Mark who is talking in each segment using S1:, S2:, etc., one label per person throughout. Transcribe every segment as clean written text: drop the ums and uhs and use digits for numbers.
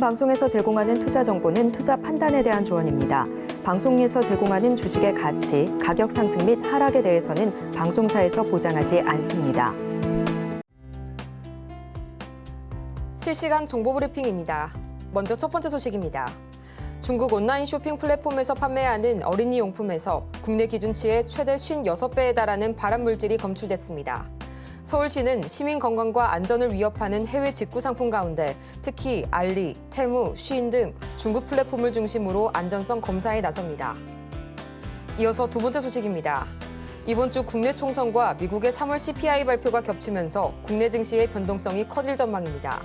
S1: 방송에서 제공하는 투자 정보는 투자 판단에 대한 조언입니다. 방송에서 제공하는 주식의 가치, 가격 상승 및 하락에 대해서는 방송사에서 보장하지 않습니다.
S2: 실시간 정보 브리핑입니다. 먼저 첫 번째 소식입니다. 중국 온라인 쇼핑 플랫폼에서 판매하는 어린이 용품에서 국내 기준치의 최대 56배에 달하는 발암물질이 검출됐습니다. 서울시는 시민 건강과 안전을 위협하는 해외 직구 상품 가운데 특히 알리, 테무, 쉬인 등 중국 플랫폼을 중심으로 안전성 검사에 나섭니다. 이어서 두 번째 소식입니다. 이번 주 국내 총선과 미국의 3월 CPI 발표가 겹치면서 국내 증시의 변동성이 커질 전망입니다.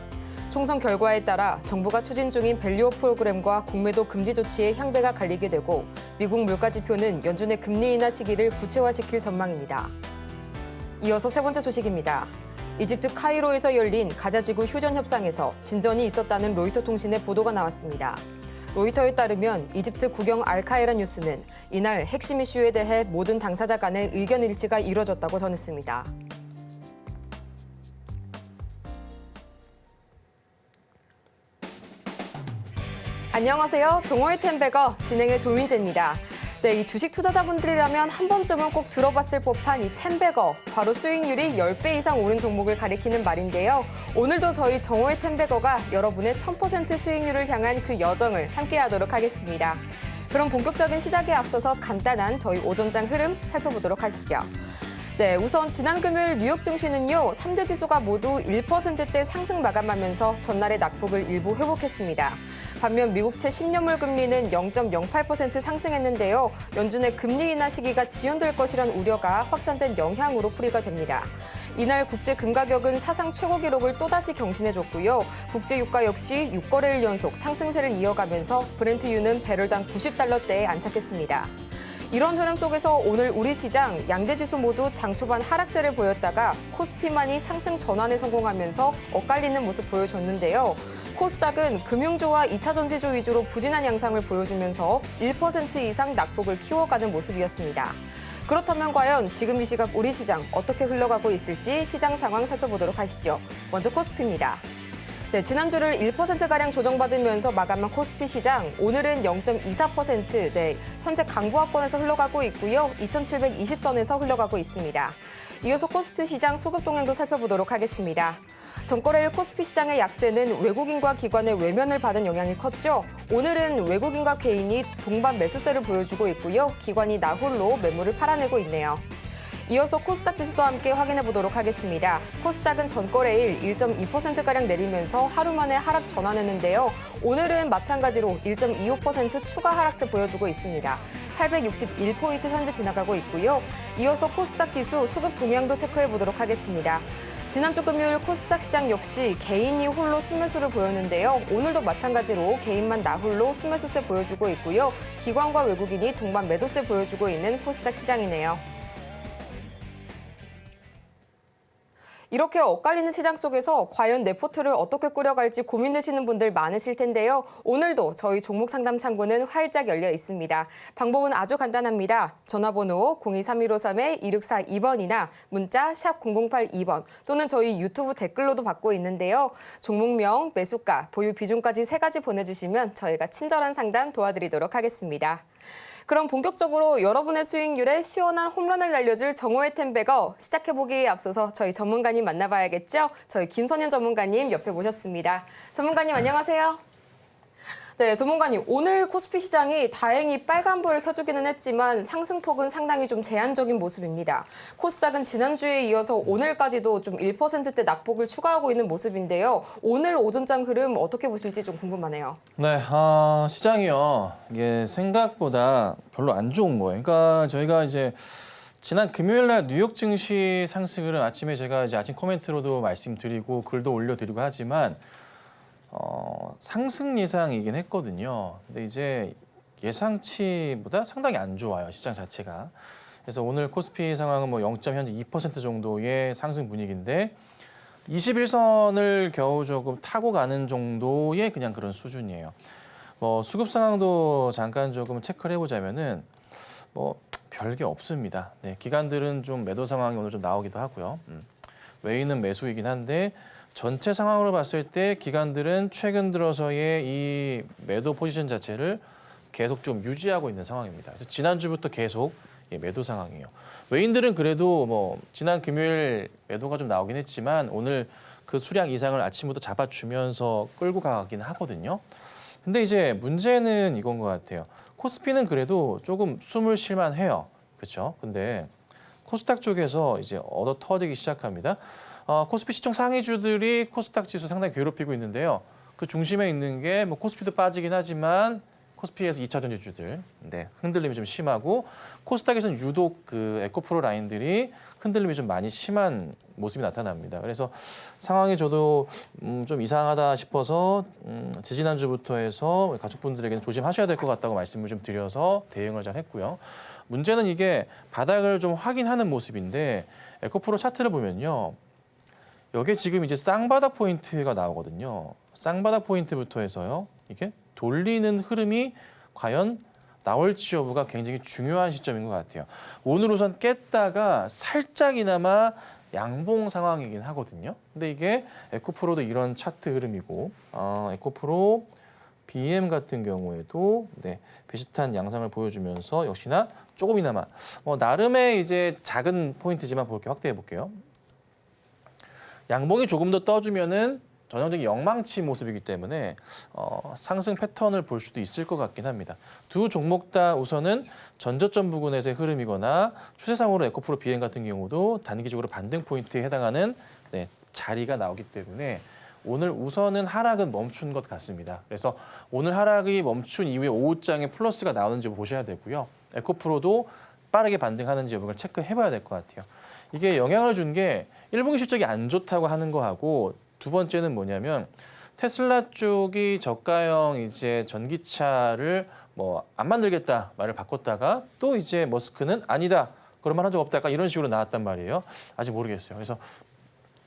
S2: 총선 결과에 따라 정부가 추진 중인 밸류업 프로그램과 공매도 금지 조치의 향배가 갈리게 되고 미국 물가 지표는 연준의 금리 인하 시기를 구체화시킬 전망입니다. 이어서 세 번째 소식입니다. 이집트 카이로에서 열린 가자지구 휴전 협상에서 진전이 있었다는 로이터 통신의 보도가 나왔습니다. 로이터에 따르면 이집트 국영 알카에라 뉴스는 이날 핵심 이슈에 대해 모든 당사자 간의 의견 일치가 이뤄졌다고 전했습니다. 안녕하세요. 정호의 템베거 진행의 조민재입니다. 네, 이 주식 투자자분들이라면 한 번쯤은 꼭 들어봤을 법한 이 템베거, 바로 수익률이 10배 이상 오른 종목을 가리키는 말인데요. 오늘도 저희 정호의 템베거가 여러분의 1000% 수익률을 향한 그 여정을 함께하도록 하겠습니다. 그럼 본격적인 시작에 앞서서 간단한 저희 오전장 흐름 살펴보도록 하시죠. 네, 우선 지난 금요일 뉴욕 증시는요, 3대 지수가 모두 1%대 상승 마감하면서 전날의 낙폭을 일부 회복했습니다. 반면 미국채 10년물 금리는 0.08% 상승했는데요. 연준의 금리 인하 시기가 지연될 것이란 우려가 확산된 영향으로 풀이가 됩니다. 이날 국제 금 가격은 사상 최고 기록을 또다시 경신해줬고요. 국제 유가 역시 6거래일 연속 상승세를 이어가면서 브렌트유는 배럴당 90달러대에 안착했습니다. 이런 흐름 속에서 오늘 우리 시장 양대 지수 모두 장 초반 하락세를 보였다가 코스피만이 상승 전환에 성공하면서 엇갈리는 모습 보여줬는데요. 코스닥은 금융주와 2차 전지주 위주로 부진한 양상을 보여주면서 1% 이상 낙폭을 키워가는 모습이었습니다. 그렇다면 과연 지금 이 시각 우리 시장 어떻게 흘러가고 있을지 시장 상황 살펴보도록 하시죠. 먼저 코스피입니다. 네, 지난주를 1%가량 조정받으면서 마감한 코스피 시장, 오늘은 0.24%, 네, 현재 강보합권에서 흘러가고 있고요. 2720선에서 흘러가고 있습니다. 이어서 코스피 시장 수급 동향도 살펴보도록 하겠습니다. 전거래일 코스피 시장의 약세는 외국인과 기관의 외면을 받은 영향이 컸죠. 오늘은 외국인과 개인이 동반 매수세를 보여주고 있고요. 기관이 나홀로 매물을 팔아내고 있네요. 이어서 코스닥 지수도 함께 확인해 보도록 하겠습니다. 코스닥은 전거래일 1.2%가량 내리면서 하루 만에 하락 전환했는데요. 오늘은 마찬가지로 1.25% 추가 하락세 보여주고 있습니다. 861포인트 현재 지나가고 있고요. 이어서 코스닥 지수 수급 동향도 체크해 보도록 하겠습니다. 지난주 금요일 코스닥 시장 역시 개인이 홀로 순매수를 보였는데요. 오늘도 마찬가지로 개인만 나홀로 순매수세 보여주고 있고요. 기관과 외국인이 동반 매도세 보여주고 있는 코스닥 시장이네요. 이렇게 엇갈리는 시장 속에서 과연 내 포트를 어떻게 꾸려갈지 고민되시는 분들 많으실 텐데요. 오늘도 저희 종목 상담 창구는 활짝 열려 있습니다. 방법은 아주 간단합니다. 전화번호 023153-2642번이나 문자 샵 0082번 또는 저희 유튜브 댓글로도 받고 있는데요. 종목명, 매수가, 보유 비중까지 3가지 보내주시면 저희가 친절한 상담 도와드리도록 하겠습니다. 그럼 본격적으로 여러분의 수익률에 시원한 홈런을 날려줄 정호의 템베거 시작해보기에 앞서서 저희 전문가님 만나봐야겠죠? 저희 김선현 전문가님 옆에 모셨습니다. 전문가님 안녕하세요. 네, 전문가님 오늘 코스피 시장이 다행히 빨간불을 켜주기는 했지만 상승폭은 상당히 좀 제한적인 모습입니다. 코스닥은 지난주에 이어서 오늘까지도 좀 1%대 낙폭을 추가하고 있는 모습인데요. 오늘 오전장 흐름 어떻게 보실지 좀 궁금하네요.
S3: 네, 시장이요. 이게 생각보다 별로 안 좋은 거예요. 그러니까 저희가 이제 지난 금요일 날 뉴욕 증시 상승을 아침에 제가 이제 아침 코멘트로도 말씀드리고 글도 올려드리고 하지만 상승 예상이긴 했거든요. 근데 이제 예상치보다 상당히 안 좋아요, 시장 자체가. 그래서 오늘 코스피 상황은 뭐 0.2% 정도의 상승 분위기인데 21선을 겨우 조금 타고 가는 정도의 그냥 그런 수준이에요. 수급 상황도 잠깐 조금 체크를 해보자면은 별게 없습니다. 네, 기관들은 좀 매도 상황이 오늘 좀 나오기도 하고요. 외인은 매수이긴 한데 전체 상황으로 봤을 때 기관들은 최근 들어서의 이 매도 포지션 자체를 계속 좀 유지하고 있는 상황입니다. 그래서 지난주부터 계속 매도 상황이에요. 외인들은 그래도 뭐 지난 금요일 매도가 좀 나오긴 했지만 오늘 그 수량 이상을 아침부터 잡아주면서 끌고 가긴 하거든요. 근데 이제 문제는 이건 것 같아요. 코스피는 그래도 조금 숨을 쉴만 해요. 그렇죠? 근데 코스닥 쪽에서 이제 얻어 터지기 시작합니다. 코스피 시총 상위주들이 코스닥 지수 상당히 괴롭히고 있는데요. 그 중심에 있는 게 뭐 코스피도 빠지긴 하지만 코스피에서 2차 전지주들 흔들림이 좀 심하고 코스닥에서는 유독 그 에코프로 라인들이 흔들림이 좀 많이 심한 모습이 나타납니다. 그래서 상황이 저도 좀 이상하다 싶어서 지지난주부터 해서 가족분들에게는 조심하셔야 될 것 같다고 말씀을 좀 드려서 대응을 잘 했고요. 문제는 이게 바닥을 좀 확인하는 모습인데 에코프로 차트를 보면요. 여기에 지금 이제 쌍바닥 포인트가 나오거든요. 쌍바닥 포인트부터 해서요. 이게 돌리는 흐름이 과연 나올지 여부가 굉장히 중요한 시점인 것 같아요. 오늘 우선 깼다가 살짝이나마 양봉 상황이긴 하거든요. 근데 이게 에코프로도 이런 차트 흐름이고 에코프로 BM 같은 경우에도 비슷한 양상을 보여주면서 역시나 조금이나마 나름의 이제 작은 포인트지만 확대해 볼게요. 양봉이 조금 더 떠주면은 전형적인 영망치 모습이기 때문에 상승 패턴을 볼 수도 있을 것 같긴 합니다. 두 종목 다 우선은 전저점 부근에서의 흐름이거나 추세상으로 에코프로 BM 같은 경우도 단기적으로 반등 포인트에 해당하는 자리가 나오기 때문에 오늘 우선은 하락은 멈춘 것 같습니다. 그래서 오늘 하락이 멈춘 이후에 오후장에 플러스가 나오는지 보셔야 되고요. 에코프로도 빠르게 반등하는지 여부를 체크해봐야 될 것 같아요. 이게 영향을 준 게 1분기 실적이 안 좋다고 하는 거하고 두 번째는 뭐냐면 테슬라 쪽이 저가형 이제 전기차를 안 만들겠다 말을 바꿨다가 또 이제 머스크는 아니다 그런 말 한 적 없다 약간 이런 식으로 나왔단 말이에요. 아직 모르겠어요. 그래서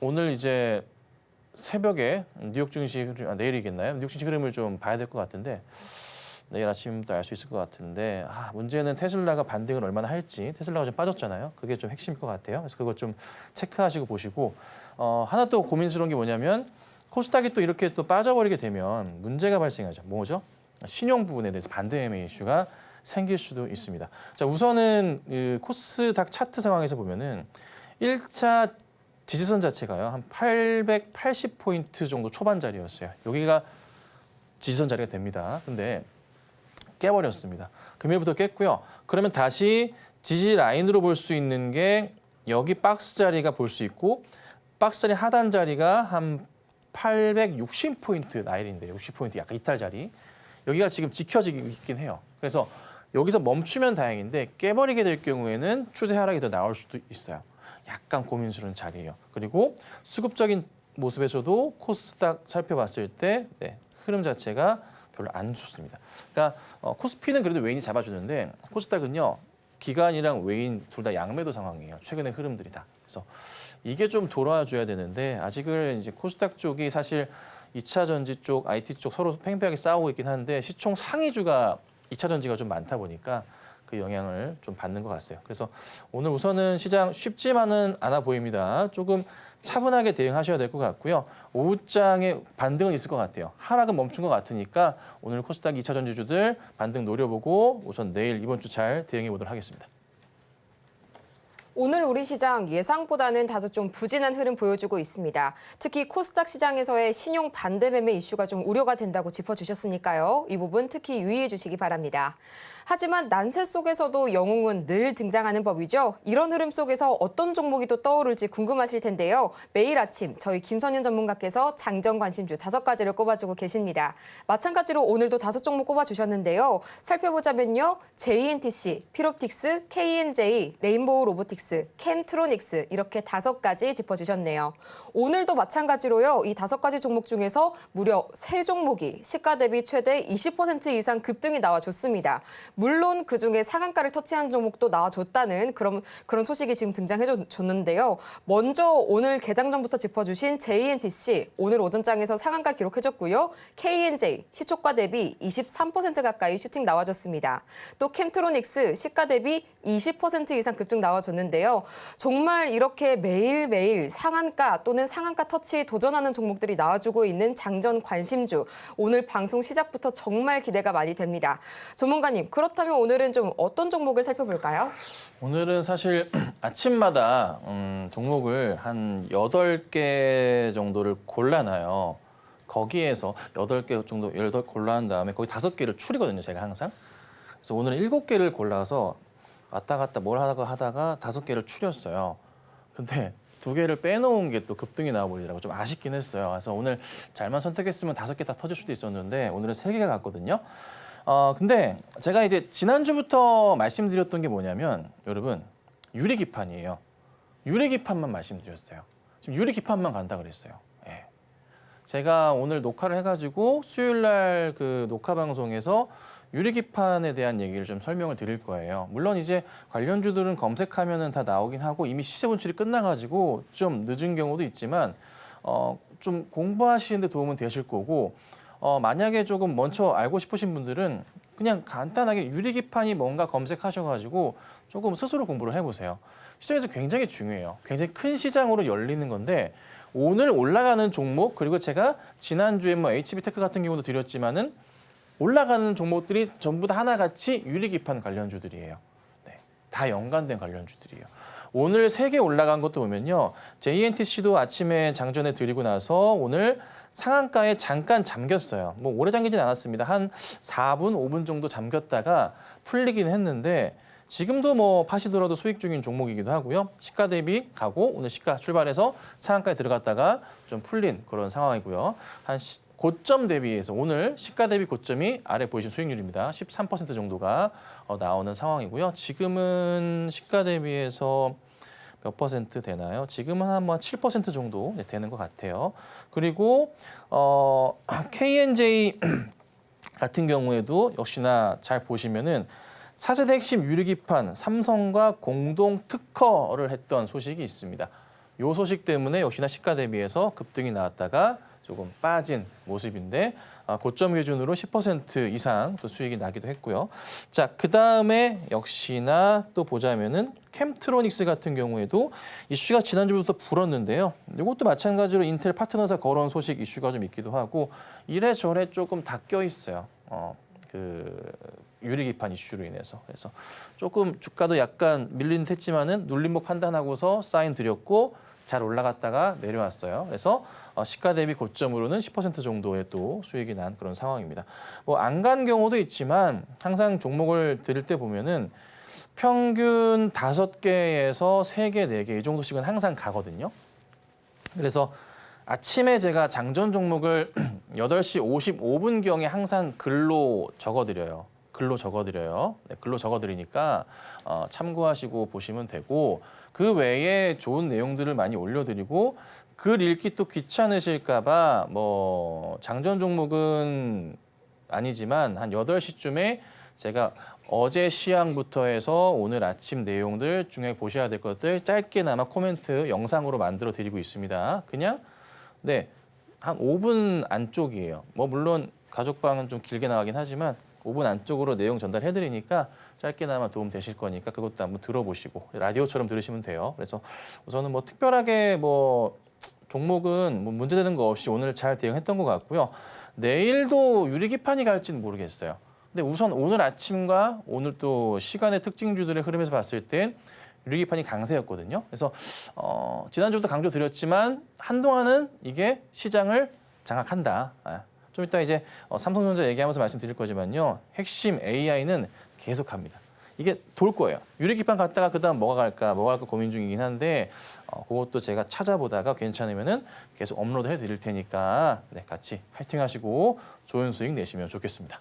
S3: 오늘 이제 새벽에 뉴욕 증시 흐름, 내일이겠나요? 뉴욕 증시 흐름을 좀 봐야 될 것 같은데 내일 아침부터 알 수 있을 것 같은데 문제는 테슬라가 반등을 얼마나 할지 테슬라가 좀 빠졌잖아요. 그게 좀 핵심일 것 같아요. 그래서 그거 좀 체크하시고 보시고 하나 또 고민스러운 게 뭐냐면 코스닥이 또 이렇게 또 빠져버리게 되면 문제가 발생하죠. 뭐죠? 신용 부분에 대해서 반대 매매 이슈가 생길 수도 있습니다. 자, 우선은 그 코스닥 차트 상황에서 보면은 1차 지지선 자체가요. 한 880포인트 정도 초반 자리였어요. 여기가 지지선 자리가 됩니다. 근데 깨버렸습니다. 금요일부터 깼고요. 그러면 다시 지지 라인으로 볼 수 있는 게 여기 박스 자리가 볼 수 있고 박스 자리 하단 자리가 한 860포인트 나일인데 60포인트 약간 이탈 자리. 여기가 지금 지켜지고 있긴 해요. 그래서 여기서 멈추면 다행인데 깨버리게 될 경우에는 추세 하락이 더 나올 수도 있어요. 약간 고민스러운 자리예요. 그리고 수급적인 모습에서도 코스닥 살펴봤을 때 흐름 자체가 별로 안 좋습니다. 그러니까 코스피는 그래도 외인이 잡아주는데 코스닥은요. 기관이랑 외인 둘 다 양매도 상황이에요. 최근의 흐름들이 다. 그래서 이게 좀 돌아와줘야 되는데 아직은 이제 코스닥 쪽이 사실 2차 전지 쪽, IT 쪽 서로 팽팽하게 싸우고 있긴 한데 시총 상위주가 2차 전지가 좀 많다 보니까 그 영향을 좀 받는 것 같아요. 그래서 오늘 우선은 시장 쉽지만은 않아 보입니다. 조금 차분하게 대응하셔야 될 것 같고요. 오후장에 반등은 있을 것 같아요. 하락은 멈춘 것 같으니까 오늘 코스닥 2차 전지주들 반등 노려보고 우선 내일 이번 주 잘 대응해 보도록 하겠습니다.
S2: 오늘 우리 시장 예상보다는 다소 좀 부진한 흐름 보여주고 있습니다. 특히 코스닥 시장에서의 신용 반대 매매 이슈가 좀 우려가 된다고 짚어주셨으니까요. 이 부분 특히 유의해 주시기 바랍니다. 하지만 난세 속에서도 영웅은 늘 등장하는 법이죠. 이런 흐름 속에서 어떤 종목이 또 떠오를지 궁금하실 텐데요. 매일 아침 저희 김선윤 전문가께서 장정 관심주 5가지를 꼽아주고 계십니다. 마찬가지로 오늘도 5종목 꼽아주셨는데요. 살펴보자면요. JNTC, 피롭틱스, KNJ, 레인보우 로보틱스, 캠트로닉스 이렇게 5가지 짚어주셨네요. 오늘도 마찬가지로요. 이 5가지 종목 중에서 무려 3종목이 시가 대비 최대 20% 이상 급등이 나와줬습니다. 물론 그중에 상한가를 터치한 종목도 나와줬다는 그런 소식이 지금 등장해줬는데요. 먼저 오늘 개장 전부터 짚어주신 JNTC 오늘 오전장에서 상한가 기록해줬고요. KNJ 시초가 대비 23% 가까이 슈팅 나와줬습니다. 또 캠트로닉스 시가 대비 20% 이상 급등 나와줬는데 있는데요. 정말 이렇게 매일매일 상한가 또는 상한가 터치 도전하는 종목들이 나와주고 있는 장전 관심주. 오늘 방송 시작부터 정말 기대가 많이 됩니다. 전문가님, 그렇다면 오늘은 좀 어떤 종목을 살펴볼까요?
S3: 오늘은 사실 아침마다 종목을 한 8개 정도를 골라놔요. 거기에서 8개 정도 골라한 다음에 거기 5개를 추리거든요, 제가 항상. 그래서 오늘은 7개를 골라서 왔다 갔다 뭘 하다가 5개를 추렸어요. 근데 2개를 빼놓은 게 또 급등이 나와버리더라고 좀 아쉽긴 했어요. 그래서 오늘 잘만 선택했으면 5개 다 터질 수도 있었는데 오늘은 3개가 갔거든요. 근데 제가 이제 지난주부터 말씀드렸던 게 뭐냐면 여러분 유리기판이에요. 유리기판만 말씀드렸어요. 지금 유리기판만 간다 그랬어요. 예. 제가 오늘 녹화를 해가지고 수요일 날 그 녹화 방송에서 유리기판에 대한 얘기를 좀 설명을 드릴 거예요. 물론 이제 관련주들은 검색하면은 다 나오긴 하고 이미 시세 분출이 끝나가지고 좀 늦은 경우도 있지만 좀 공부하시는데 도움은 되실 거고 만약에 조금 먼저 알고 싶으신 분들은 그냥 간단하게 유리기판이 뭔가 검색하셔가지고 조금 스스로 공부를 해보세요. 시장에서 굉장히 중요해요. 굉장히 큰 시장으로 열리는 건데 오늘 올라가는 종목 그리고 제가 지난주에 뭐 HB테크 같은 경우도 드렸지만은 올라가는 종목들이 전부 다 하나같이 유리기판 관련주들이에요. 네, 다 연관된 관련주들이에요. 오늘 3개 올라간 것도 보면요. JNTC도 아침에 장전해 드리고 나서 오늘 상한가에 잠깐 잠겼어요. 뭐 오래 잠기진 않았습니다. 한 4분, 5분 정도 잠겼다가 풀리긴 했는데 지금도 뭐 파시더라도 수익 중인 종목이기도 하고요. 시가 대비 가고 오늘 시가 출발해서 상한가에 들어갔다가 좀 풀린 그런 상황이고요. 한 고점 대비해서 오늘 시가 대비 고점이 아래 보이신 수익률입니다. 13% 정도가 나오는 상황이고요. 지금은 시가 대비해서 몇 퍼센트 되나요? 지금은 한 7% 정도 되는 것 같아요. 그리고 KNJ 같은 경우에도 역시나 잘 보시면은 차세대 핵심 유리기판 삼성과 공동 특허를 했던 소식이 있습니다. 이 소식 때문에 역시나 시가 대비해서 급등이 나왔다가 조금 빠진 모습인데 고점 기준으로 10% 이상 또 수익이 나기도 했고요. 자, 그다음에 역시나 또 보자면은 캠트로닉스 같은 경우에도 이슈가 지난주부터 불었는데요. 이것도 마찬가지로 인텔 파트너사 거론 소식 이슈가 좀 있기도 하고 이래저래 조금 다 껴 있어요. 그 유리기판 이슈로 인해서. 그래서 조금 주가도 약간 밀린 듯 했지만은 눌림목 판단하고서 사인 드렸고 잘 올라갔다가 내려왔어요. 그래서 시가 대비 고점으로는 10% 정도의 또 수익이 난 그런 상황입니다. 뭐 안 간 경우도 있지만 항상 종목을 드릴 때 보면은 평균 5개에서 3개, 4개 이 정도씩은 항상 가거든요. 그래서 아침에 제가 장전 종목을 8시 55분경에 항상 글로 적어드려요. 네, 글로 적어드리니까 참고하시고 보시면 되고 그 외에 좋은 내용들을 많이 올려드리고 글 읽기 또 귀찮으실까 봐 뭐 장전 종목은 아니지만 한 8시쯤에 제가 어제 시황부터 해서 오늘 아침 내용들 중에 보셔야 될 것들 짧게나마 코멘트 영상으로 만들어 드리고 있습니다. 그냥 네, 한 5분 안쪽이에요. 뭐 물론 가족방은 좀 길게 나가긴 하지만 5분 안쪽으로 내용 전달해 드리니까 짧게나마 도움 되실 거니까 그것도 한번 들어보시고 라디오처럼 들으시면 돼요. 그래서 우선은 뭐 특별하게 뭐 종목은 뭐 문제되는 거 없이 오늘 잘 대응했던 것 같고요. 내일도 유리기판이 갈지는 모르겠어요. 근데 우선 오늘 아침과 오늘 또 시간의 특징주들의 흐름에서 봤을 땐 유리기판이 강세였거든요. 그래서 지난주부터 강조 드렸지만 한동안은 이게 시장을 장악한다. 좀 이따 이제 삼성전자 얘기하면서 말씀드릴 거지만요. 핵심 AI는 계속합니다. 이게 돌 거예요. 유리기판 갔다가 그다음 뭐가 갈까 고민 중이긴 한데 그것도 제가 찾아보다가 괜찮으면은 계속 업로드 해드릴 테니까 네, 같이 파이팅하시고 좋은 수익 내시면 좋겠습니다.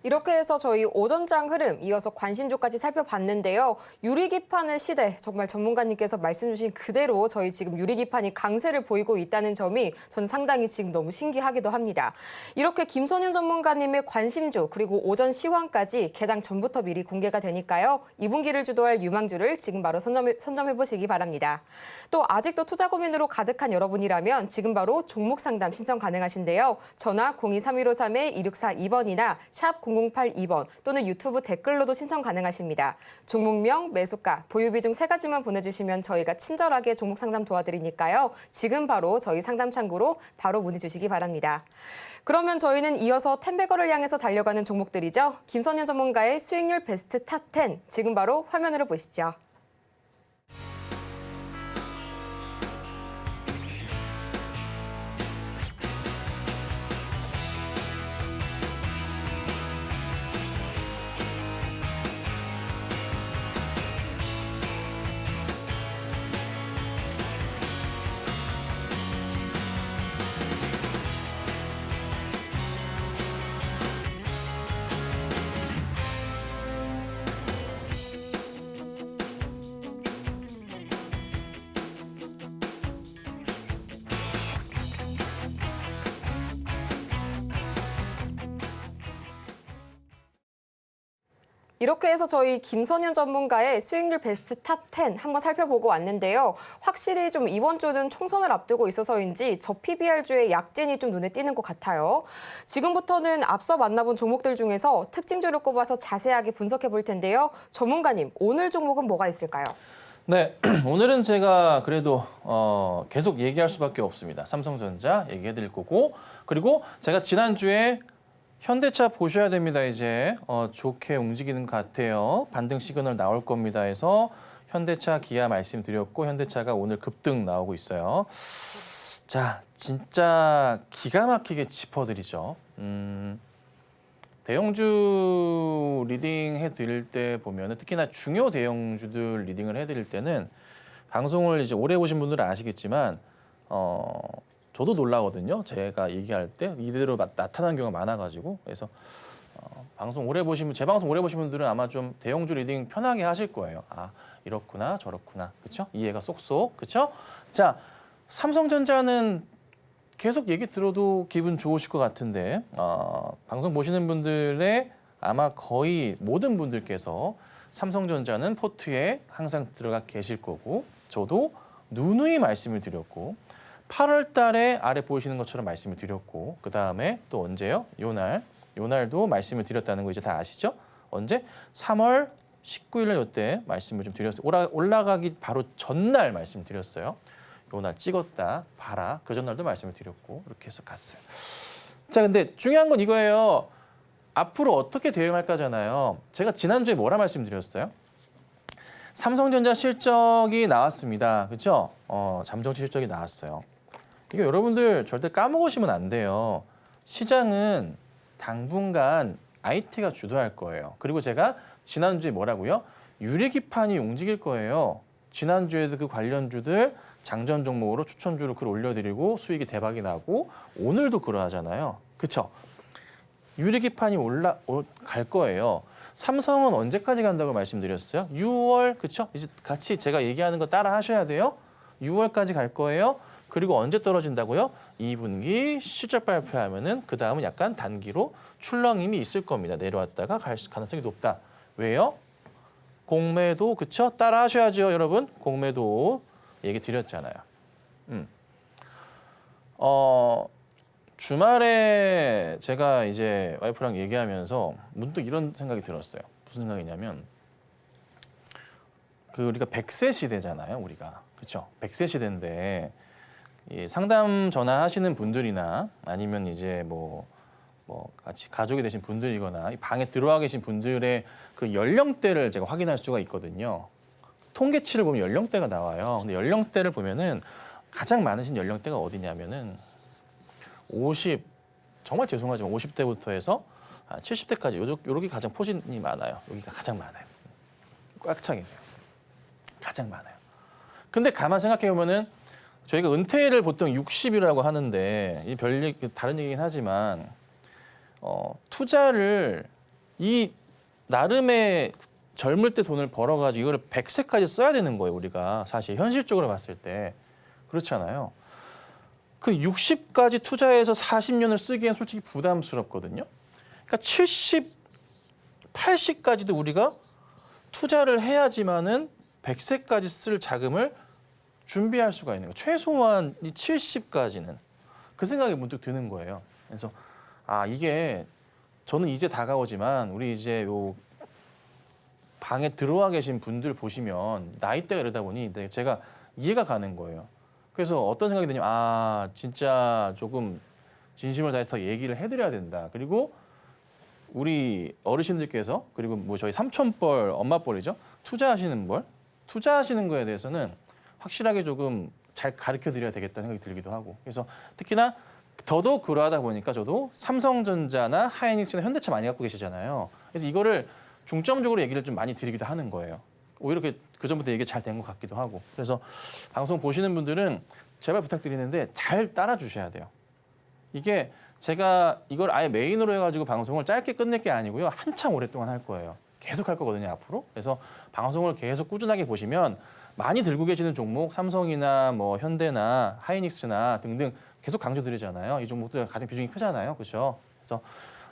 S2: 이렇게 해서 저희 오전장 흐름 이어서 관심주까지 살펴봤는데요. 유리기판의 시대, 정말 전문가님께서 말씀 주신 그대로 저희 지금 유리기판이 강세를 보이고 있다는 점이 전 상당히 지금 너무 신기하기도 합니다. 이렇게 김선윤 전문가님의 관심주 그리고 오전 시황까지 개장 전부터 미리 공개가 되니까요. 2분기를 주도할 유망주를 지금 바로 선점해보시기 바랍니다. 또 아직도 투자 고민으로 가득한 여러분이라면 지금 바로 종목 상담 신청 가능하신데요. 전화 023153-2642번이나 샵 0082번 또는 유튜브 댓글로도 신청 가능하십니다. 종목명, 매수가, 보유비 중 3가지만 보내주시면 저희가 친절하게 종목 상담 도와드리니까요. 지금 바로 저희 상담 창구로 바로 문의 주시기 바랍니다. 그러면 저희는 이어서 텐베거를 향해서 달려가는 종목들이죠. 김선현 전문가의 수익률 베스트 탑 10, 지금 바로 화면으로 보시죠. 이렇게 해서 저희 김선현 전문가의 수익률 베스트 탑 10 한번 살펴보고 왔는데요. 확실히 좀 이번 주는 총선을 앞두고 있어서인지 저 PBR주의 약진이 좀 눈에 띄는 것 같아요. 지금부터는 앞서 만나본 종목들 중에서 특징주를 꼽아서 자세하게 분석해 볼 텐데요. 전문가님, 오늘 종목은 뭐가 있을까요?
S3: 네, 오늘은 제가 그래도 계속 얘기할 수밖에 없습니다. 삼성전자 얘기해 드릴 거고, 그리고 제가 지난주에 현대차 보셔야 됩니다. 이제 좋게 움직이는 것 같아요. 반등 시그널 나올 겁니다 해서 현대차, 기아 말씀드렸고 현대차가 오늘 급등 나오고 있어요. 자, 진짜 기가 막히게 짚어드리죠. 대형주 리딩 해드릴 때 보면은 특히나 중요 대형주들 리딩을 해드릴 때는 방송을 이제 오래 보신 분들은 아시겠지만 저도 놀라거든요. 제가 얘기할 때 이대로 나타나는 경우가 많아가지고 그래서 방송 오래 보시면 제 방송 오래 보신 분들은 아마 좀 대형주 리딩 편하게 하실 거예요. 아 이렇구나 저렇구나 그렇죠? 이해가 쏙쏙 그렇죠? 자 삼성전자는 계속 얘기 들어도 기분 좋으실 것 같은데 방송 보시는 분들의 아마 거의 모든 분들께서 삼성전자는 포트에 항상 들어가 계실 거고 저도 누누이 말씀을 드렸고 8월 달에 아래 보이시는 것처럼 말씀을 드렸고 그다음에 또 언제요? 요날도 말씀을 드렸다는 거 이제 다 아시죠? 언제? 3월 19일 날 이때 말씀을 좀 드렸어요. 올라가기 바로 전날 말씀드렸어요. 요날 찍었다 봐라. 그 전날도 말씀을 드렸고 이렇게 해서 갔어요. 자, 근데 중요한 건 이거예요. 앞으로 어떻게 대응할까잖아요. 제가 지난주에 뭐라 말씀드렸어요? 삼성전자 실적이 나왔습니다. 그렇죠? 잠정치 실적이 나왔어요. 이거 여러분들 절대 까먹으시면 안 돼요. 시장은 당분간 IT가 주도할 거예요. 그리고 제가 지난주에 뭐라고요? 유리기판이 움직일 거예요. 지난주에도 그 관련주들 장전 종목으로 추천주로 글 올려드리고 수익이 대박이 나고 오늘도 그러하잖아요. 그렇죠? 유리기판이 갈 거예요. 삼성은 언제까지 간다고 말씀드렸어요? 6월, 그렇죠? 이제 같이 제가 얘기하는 거 따라 하셔야 돼요. 6월까지 갈 거예요. 그리고 언제 떨어진다고요? 2분기 실적 발표하면은 그 다음은 약간 단기로 출렁임이 있을 겁니다. 내려왔다가 갈 가능성이 높다. 왜요? 공매도, 그렇죠? 따라 하셔야죠, 여러분. 공매도 얘기 드렸잖아요. 주말에 제가 이제 와이프랑 얘기하면서 문득 이런 생각이 들었어요. 무슨 생각이냐면 우리가 100세 시대잖아요, 우리가. 그렇죠? 100세 시대인데 이 상담 전화하시는 분들이나 아니면 이제 뭐 같이 가족이 되신 분들이거나 이 방에 들어와 계신 분들의 그 연령대를 제가 확인할 수가 있거든요. 통계치를 보면 연령대가 나와요. 근데 연령대를 보면은 가장 많으신 연령대가 어디냐면은 50, 정말 죄송하지만 50대부터 해서 70대까지 요렇게 가장 포진이 많아요. 여기가 가장 많아요. 꽉 차 계세요. 가장 많아요. 근데 가만 생각해 보면은 저희가 은퇴를 보통 60이라고 하는데 이 다른 얘기긴 하지만 투자를 이 나름의 젊을 때 돈을 벌어가지고 이거를 100세까지 써야 되는 거예요. 우리가 사실 현실적으로 봤을 때 그렇잖아요. 그 60까지 투자해서 40년을 쓰기엔 솔직히 부담스럽거든요. 그러니까 70, 80까지도 우리가 투자를 해야지만은 100세까지 쓸 자금을 준비할 수가 있는 거예요. 최소한 이 70까지는. 그 생각이 문득 드는 거예요. 그래서 이게 저는 이제 다가오지만 우리 이제 요 방에 들어와 계신 분들 보시면 나이대가 이러다 보니 제가 이해가 가는 거예요. 그래서 어떤 생각이 드냐면 아 진짜 조금 진심을 다해서 얘기를 해드려야 된다. 그리고 우리 어르신들께서 그리고 뭐 저희 삼촌뻘, 엄마뻘이죠. 투자하시는 거에 대해서는 확실하게 조금 잘 가르쳐 드려야 되겠다는 생각이 들기도 하고. 그래서 특히나 더더욱 그러하다 보니까 저도 삼성전자나 하이닉스나 현대차 많이 갖고 계시잖아요. 그래서 이거를 중점적으로 얘기를 좀 많이 드리기도 하는 거예요. 오히려 그 전부터 얘기 잘 된 것 같기도 하고. 그래서 방송 보시는 분들은 제발 부탁드리는데 잘 따라 주셔야 돼요. 이게 제가 이걸 아예 메인으로 해가지고 방송을 짧게 끝낼 게 아니고요. 한참 오랫동안 할 거예요. 계속 할 거거든요, 앞으로. 그래서 방송을 계속 꾸준하게 보시면 많이 들고 계시는 종목, 삼성이나 뭐 현대나 하이닉스나 등등 계속 강조드리잖아요. 이 종목들 가장 비중이 크잖아요. 그렇죠? 그래서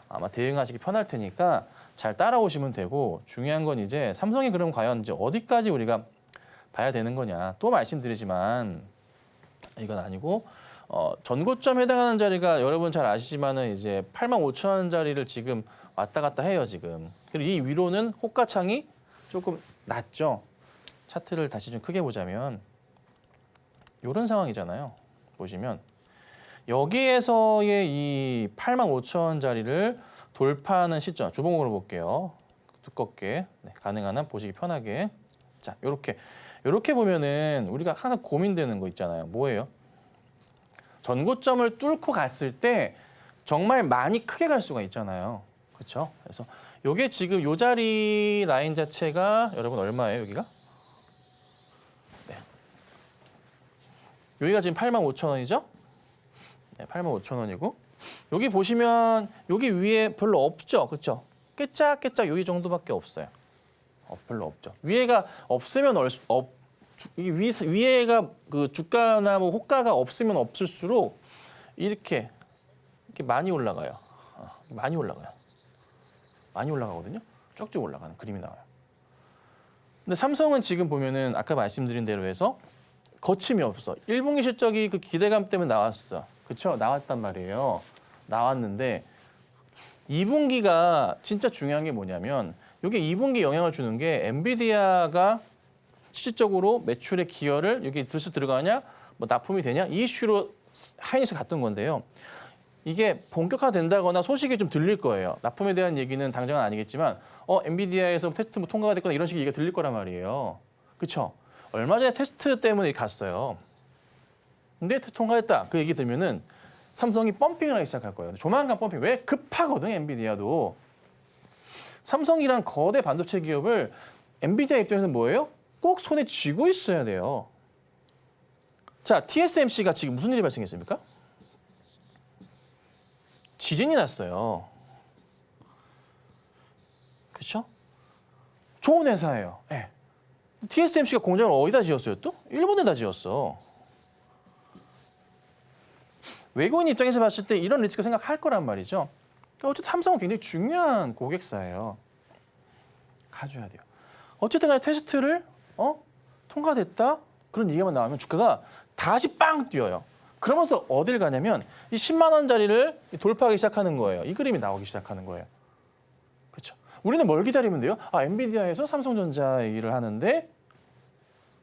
S3: 아마 대응하시기 편할 테니까 잘 따라오시면 되고 중요한 건 이제 삼성이 그럼 과연 이제 어디까지 우리가 봐야 되는 거냐. 또 말씀드리지만 이건 아니고 전고점 해당하는 자리가 여러분 잘 아시지만은 이제 85,000원짜리를 지금 왔다 갔다 해요, 지금. 그리고 이 위로는 호가창이 조금 낮죠. 차트를 다시 좀 크게 보자면 이런 상황이잖아요. 보시면 여기에서의 이 85,000원짜리를 돌파하는 시점, 주봉으로 볼게요. 두껍게 가능한 한 보시기 편하게. 자, 이렇게 보면은 우리가 항상 고민되는 거 있잖아요. 뭐예요? 전고점을 뚫고 갔을 때 정말 많이 크게 갈 수가 있잖아요. 그렇죠? 그래서 요게 지금 요 자리 라인 자체가 여러분 얼마예요, 여기가? 네. 여기가 지금 85,000원이죠? 네, 85,000원이고 여기 보시면 여기 위에 별로 없죠, 그렇죠? 깨짝깨짝 여기 정도밖에 없어요. 별로 없죠. 위에가 없으면 위에가 그 주가나 뭐 호가가 없으면 없을수록 이렇게 많이 올라가요. 많이 올라가요. 많이 올라가거든요. 쭉쭉 올라가는 그림이 나와요. 근데 삼성은 지금 보면은 아까 말씀드린 대로 해서 거침이 없어. 1분기 실적이 그 기대감 때문에 나왔어. 그렇죠? 나왔단 말이에요. 나왔는데 2분기가 진짜 중요한 게 뭐냐면 이게 2분기 영향을 주는 게 엔비디아가 실질적으로 매출의 기여를 여기 들어가냐, 뭐 납품이 되냐 이 이슈로 하이닉스 갔던 건데요. 이게 본격화된다거나 소식이 좀 들릴 거예요. 납품에 대한 얘기는 당장은 아니겠지만 엔비디아에서 테스트 뭐 통과가 됐거나 이런 식의 얘기가 들릴 거란 말이에요. 그렇죠? 얼마 전에 테스트 때문에 갔어요. 근데 통과했다. 그 얘기 들으면은 삼성이 펌핑을 하기 시작할 거예요. 조만간 펌핑. 왜? 급하거든, 엔비디아도. 삼성이란 거대 반도체 기업을 엔비디아 입장에서는 뭐예요? 꼭 손에 쥐고 있어야 돼요. 자, TSMC가 지금 무슨 일이 발생했습니까? 지진이 났어요. 그렇죠? 좋은 회사예요. 네. TSMC가 공장을 어디다 지었어요 또? 일본에다 지었어. 외국인 입장에서 봤을 때 이런 리스크 생각할 거란 말이죠. 그러니까 어쨌든 삼성은 굉장히 중요한 고객사예요. 가져야 돼요. 어쨌든 간에 테스트를 통과됐다? 그런 얘기만 나오면 주가가 다시 빵 뛰어요. 그러면서 어딜 가냐면 이 10만 원짜리를 돌파하기 시작하는 거예요. 이 그림이 나오기 시작하는 거예요. 그렇죠? 우리는 뭘 기다리면 돼요? 엔비디아에서 삼성전자 얘기를 하는데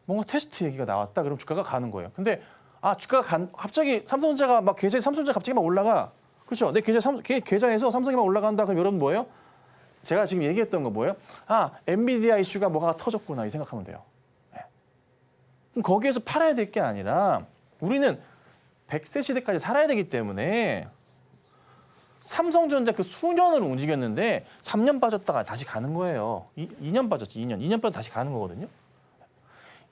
S3: 뭔가 테스트 얘기가 나왔다. 그럼 주가가 가는 거예요. 근데 주가가 갑자기 삼성전자가 막 계좌에 삼성전자 갑자기 막 올라가. 그렇죠? 내 계좌에서 삼성이 막 올라간다. 그럼 여러분 뭐예요? 제가 지금 얘기했던 거 뭐예요? 엔비디아 이슈가 뭐가 터졌구나 이 생각하면 돼요. 네. 그럼 거기에서 팔아야 될 게 아니라 우리는 100세 시대까지 살아야 되기 때문에 삼성전자 그 수년을 움직였는데 3년 빠졌다가 다시 가는 거예요. 2년 빠졌지, 2년 빠져 다시 가는 거거든요.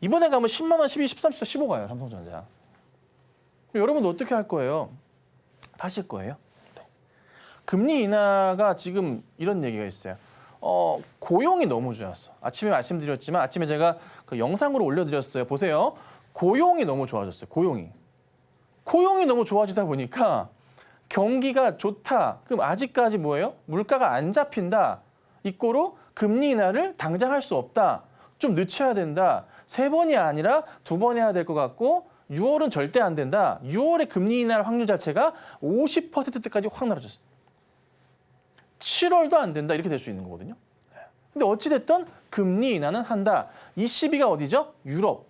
S3: 이번에 가면 10만 원, 12, 13, 14, 15 가요, 삼성전자. 여러분도 어떻게 할 거예요? 파실 거예요? 네. 금리 인하가 지금 이런 얘기가 있어요. 고용이 너무 좋았어. 아침에 말씀드렸지만 아침에 제가 그 영상으로 올려드렸어요. 보세요. 고용이 너무 좋아졌어요. 고용이 너무 좋아지다 보니까 경기가 좋다. 그럼 아직까지 뭐예요? 물가가 안 잡힌다. 이꼬로 금리 인하를 당장 할 수 없다. 좀 늦춰야 된다. 3번이 아니라 2번 해야 될 것 같고 6월은 절대 안 된다. 6월에 금리 인하 확률 자체가 50%대까지 확 낮아졌어요. 7월도 안 된다 이렇게 될 수 있는 거거든요. 근데 어찌됐든 금리 인하는 한다. ECB가 어디죠? 유럽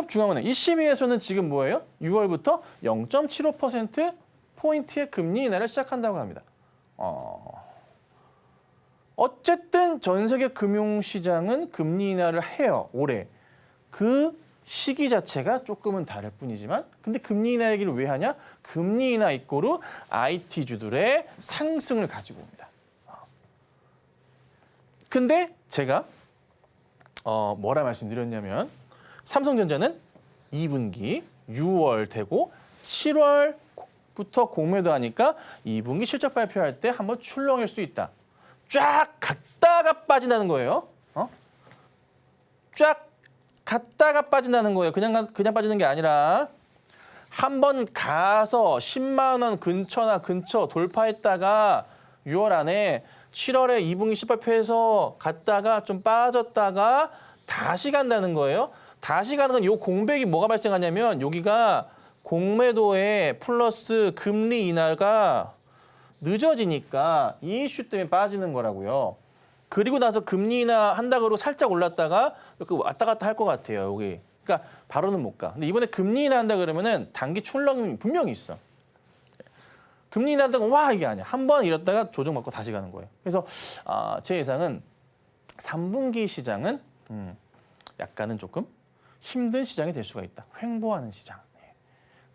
S3: 중앙은행. ECB에서는 지금 뭐예요? 6월부터 0.75%포인트의 금리 인하를 시작한다고 합니다. 어쨌든 전 세계 금융시장은 금리 인하를 해요. 올해. 그 시기 자체가 조금은 다를 뿐이지만 근데 금리 인하 얘기를 왜 하냐? 금리 인하 이꼬르 IT주들의 상승을 가지고 옵니다. 근데 제가 뭐라 말씀드렸냐면 삼성전자는 2분기 6월 되고 7월부터 공매도 하니까 2분기 실적 발표할 때 한번 출렁일 수 있다. 쫙 갔다가 빠진다는 거예요. 쫙 갔다가 빠진다는 거예요. 그냥 빠지는 게 아니라 한번 가서 10만 원 근처 돌파했다가 6월 안에 7월에 2분기 실발표해서 갔다가 좀 빠졌다가 다시 간다는 거예요. 다시 가는 건 요 공백이 뭐가 발생하냐면 여기가 공매도에 플러스 금리 인하가 늦어지니까 이 이슈 때문에 빠지는 거라고요. 그리고 나서 금리 인하 한다고 살짝 올랐다가 이렇게 왔다 갔다 할 것 같아요. 여기. 그러니까 바로는 못 가. 근데 이번에 금리 인하 한다 그러면은 단기 출렁임이 분명히 있어. 금리 인하 한다고 와 이게 아니야. 한 번 이랬다가 조정받고 다시 가는 거예요. 그래서 제 예상은 3분기 시장은 약간은 조금 힘든 시장이 될 수가 있다. 횡보하는 시장.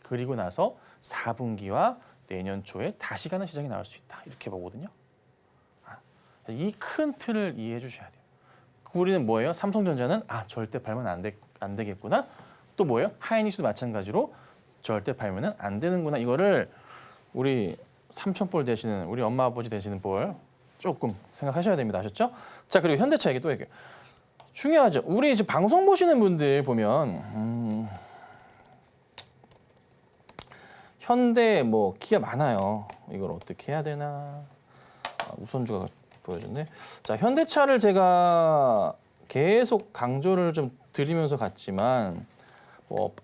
S3: 그리고 나서 4분기와 내년 초에 다시 가는 시장이 나올 수 있다. 이렇게 보거든요. 이 큰 틀을 이해해 주셔야 돼요. 우리는 뭐예요? 삼성전자는 절대 팔면 안 되겠구나. 또 뭐예요? 하이닉스도 마찬가지로 절대 팔면은 안 되는구나. 이거를 우리 삼촌볼 되시는 우리 엄마 아버지 되시는 볼 조금 생각하셔야 됩니다. 아셨죠? 자, 그리고 현대차 얘기 또 얘기해요. 중요하죠. 우리 이제 방송 보시는 분들 보면 현대 뭐 기가 많아요. 이걸 어떻게 해야 되나? 우선주가 보여줬네. 자, 현대차를 제가 계속 강조를 좀 드리면서 갔지만 뭐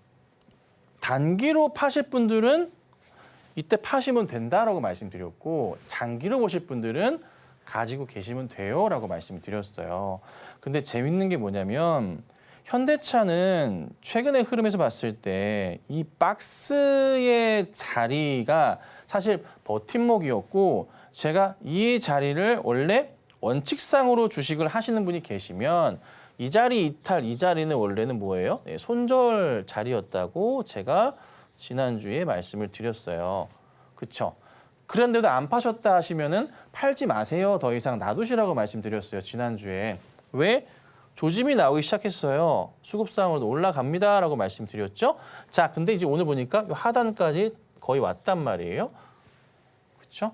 S3: 단기로 파실 분들은 이때 파시면 된다라고 말씀드렸고 장기로 보실 분들은 가지고 계시면 돼요라고 말씀드렸어요. 근데 재밌는 게 뭐냐면 현대차는 최근의 흐름에서 봤을 때 이 박스의 자리가 사실 버팀목이었고 제가 이 자리를 원래 원칙상으로 주식을 하시는 분이 계시면 이 자리 이탈, 이 자리는 원래는 뭐예요? 손절 자리였다고 제가 지난주에 말씀을 드렸어요. 그렇죠? 그런데도 안 파셨다 하시면은 팔지 마세요. 더 이상 놔두시라고 말씀드렸어요. 지난주에. 왜? 조짐이 나오기 시작했어요. 수급상으로도 올라갑니다라고 말씀드렸죠. 자, 근데 이제 오늘 보니까 하단까지 거의 왔단 말이에요. 그렇죠?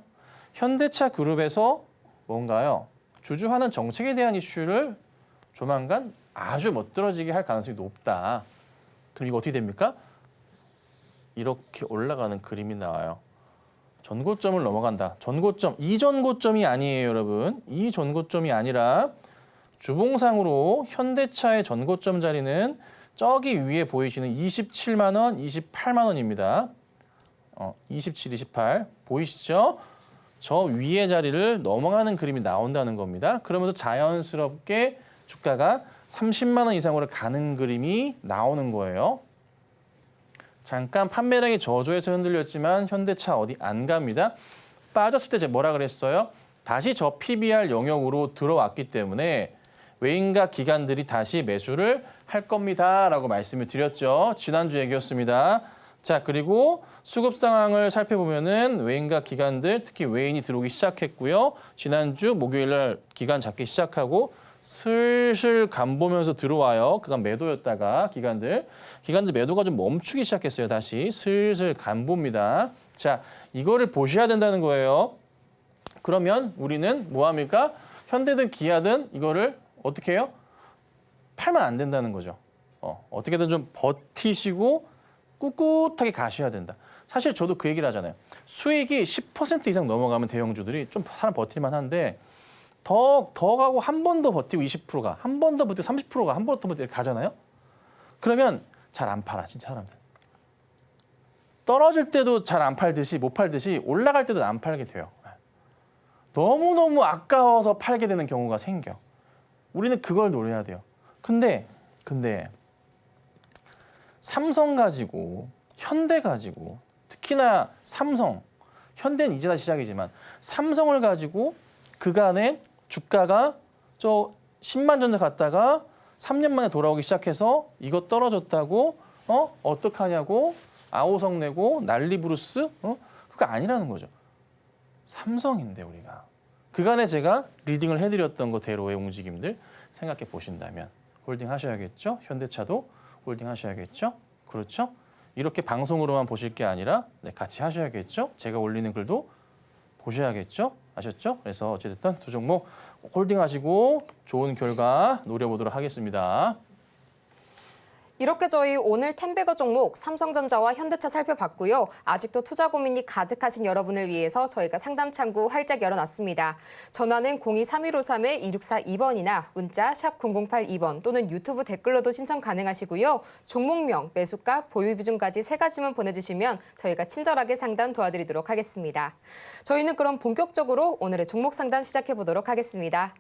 S3: 현대차 그룹에서 뭔가요? 주주환원 정책에 대한 이슈를 조만간 아주 멋들어지게 할 가능성이 높다. 그럼 이거 어떻게 됩니까? 이렇게 올라가는 그림이 나와요. 전고점을 넘어간다. 전고점, 이 전고점이 아니에요, 여러분. 이 전고점이 아니라 주봉상으로 현대차의 전고점 자리는 저기 위에 보이시는 27만 원, 28만 원입니다. 27, 28 보이시죠? 저 위의 자리를 넘어가는 그림이 나온다는 겁니다. 그러면서 자연스럽게 주가가 30만 원 이상으로 가는 그림이 나오는 거예요. 잠깐 판매량이 저조해서 흔들렸지만 현대차 어디 안 갑니다. 빠졌을 때 제가 뭐라 그랬어요? 다시 저 PBR 영역으로 들어왔기 때문에 외인과 기관들이 다시 매수를 할 겁니다라고 말씀을 드렸죠. 지난주 얘기였습니다. 자, 그리고 수급 상황을 살펴보면은 외인과 기관들, 특히 외인이 들어오기 시작했고요. 지난주 목요일 날 기관 잡기 시작하고 슬슬 간 보면서 들어와요. 그간 매도였다가 기관들 매도가 좀 멈추기 시작했어요. 다시 슬슬 간 봅니다. 자, 이거를 보셔야 된다는 거예요. 그러면 우리는 뭐 합니까? 현대든 기아든 이거를 어떻게 해요? 팔면 안 된다는 거죠. 어떻게든 좀 버티시고 꿋꿋하게 가셔야 된다. 사실 저도 그 얘기를 하잖아요. 수익이 10% 이상 넘어가면 대형주들이 좀 하나 버틸만 한데 더 가고 한 번 더 버티고 20%가, 한 번 더 버티고 30%가, 한 번 더 버티고 가잖아요. 그러면 잘 안 팔아, 진짜 사람들. 떨어질 때도 잘 안 팔듯이 못 팔듯이 올라갈 때도 안 팔게 돼요. 너무너무 아까워서 팔게 되는 경우가 생겨. 우리는 그걸 노려야 돼요. 근데 삼성 가지고, 현대 가지고, 특히나 삼성, 현대는 이제 다 시작이지만 삼성을 가지고 그간에 주가가 저 10만 전자 갔다가 3년 만에 돌아오기 시작해서 이거 떨어졌다고 어떡하냐고 아우성 내고 난리 부르스 그거 아니라는 거죠. 삼성인데 우리가 그간에 제가 리딩을 해드렸던 거대로의 움직임들 생각해 보신다면 홀딩 하셔야겠죠. 현대차도 홀딩 하셔야겠죠. 그렇죠. 이렇게 방송으로만 보실 게 아니라 같이 하셔야겠죠. 제가 올리는 글도 보셔야겠죠. 아셨죠? 그래서 어쨌든 두 종목 홀딩하시고 좋은 결과 노려보도록 하겠습니다.
S2: 이렇게 저희 오늘 텐베거 종목 삼성전자와 현대차 살펴봤고요. 아직도 투자 고민이 가득하신 여러분을 위해서 저희가 상담 창구 활짝 열어놨습니다. 전화는 023153-2642번이나 문자 샵 0082번 또는 유튜브 댓글로도 신청 가능하시고요. 종목명, 매수가, 보유 비중까지 3가지만 보내주시면 저희가 친절하게 상담 도와드리도록 하겠습니다. 저희는 그럼 본격적으로 오늘의 종목 상담 시작해보도록 하겠습니다.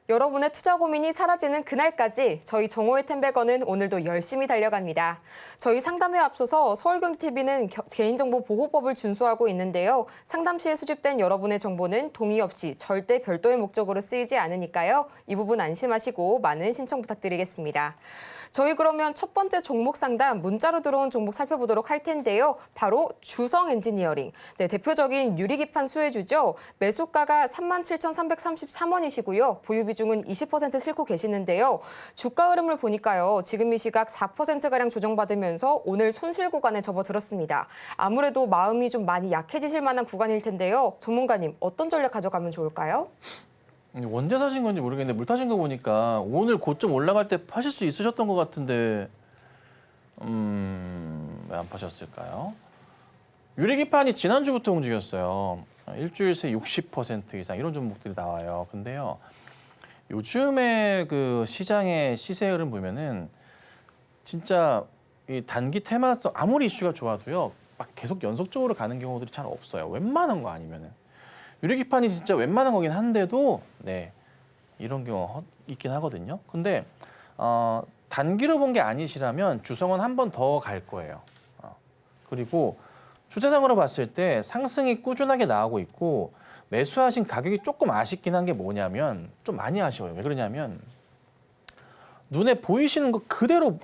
S2: 여러분의 투자 고민이 사라지는 그날까지 저희 정호의 텐베거는 오늘도 열심히 달려갑니다. 저희 상담에 앞서서 서울경제TV는 개인정보 보호법을 준수하고 있는데요. 상담 시에 수집된 여러분의 정보는 동의 없이 절대 별도의 목적으로 쓰이지 않으니까요. 이 부분 안심하시고 많은 신청 부탁드리겠습니다. 저희 그러면 첫 번째 종목 상담 문자로 들어온 종목 살펴보도록 할 텐데요. 바로 주성 엔지니어링. 대표적인 유리기판 수혜주죠. 매수가가 37,333원이시고요. 보유 비중은 20% 싣고 계시는데요. 주가 흐름을 보니까요. 지금 이 시각 4%가량 조정받으면서 오늘 손실 구간에 접어들었습니다. 아무래도 마음이 좀 많이 약해지실 만한 구간일 텐데요. 전문가님, 어떤 전략 가져가면 좋을까요?
S3: 언제 사신 건지 모르겠는데 물 타신 거 보니까 오늘 고점 올라갈 때 파실 수 있으셨던 것 같은데 왜 안 파셨을까요? 유리기판이 지난주부터 움직였어요. 일주일 새 60% 이상 이런 종목들이 나와요. 근데요. 요즘에 그 시장의 시세 흐름 보면은 진짜 이 단기 테마성 아무리 이슈가 좋아도요. 막 계속 연속적으로 가는 경우들이 잘 없어요. 웬만한 거 아니면은. 유리기판이 진짜 웬만한 거긴 한데도 이런 경우 있긴 하거든요. 근데 단기로 본 게 아니시라면 주성은 한 번 더 갈 거예요. 그리고 주차장으로 봤을 때 상승이 꾸준하게 나오고 있고 매수하신 가격이 조금 아쉽긴 한 게 뭐냐면 좀 많이 아쉬워요. 왜 그러냐면 눈에 보이시는 거 그대로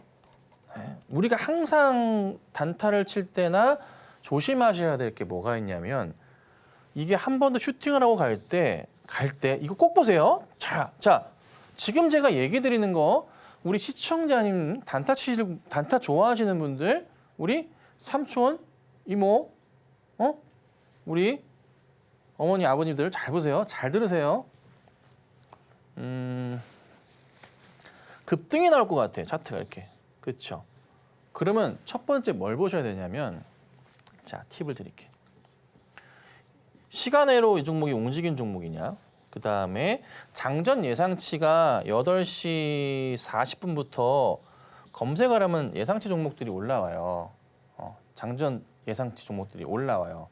S3: 우리가 항상 단타를 칠 때나 조심하셔야 될 게 뭐가 있냐면 이게 한 번 더 슈팅을 하고 갈 때 이거 꼭 보세요. 자, 지금 제가 얘기 드리는 거 우리 시청자님 단타 좋아하시는 분들 우리 삼촌, 이모, 우리 어머니, 아버님들 잘 보세요. 잘 들으세요. 급등이 나올 것 같아. 차트가 이렇게. 그렇죠? 그러면 첫 번째 뭘 보셔야 되냐면 자, 팁을 드릴게요. 시간외로 이 종목이 움직인 종목이냐. 그다음에 장전 예상치가 8시 40분부터 검색하려면 예상치 종목들이 올라와요. 장전 예상치 종목들이 올라와요.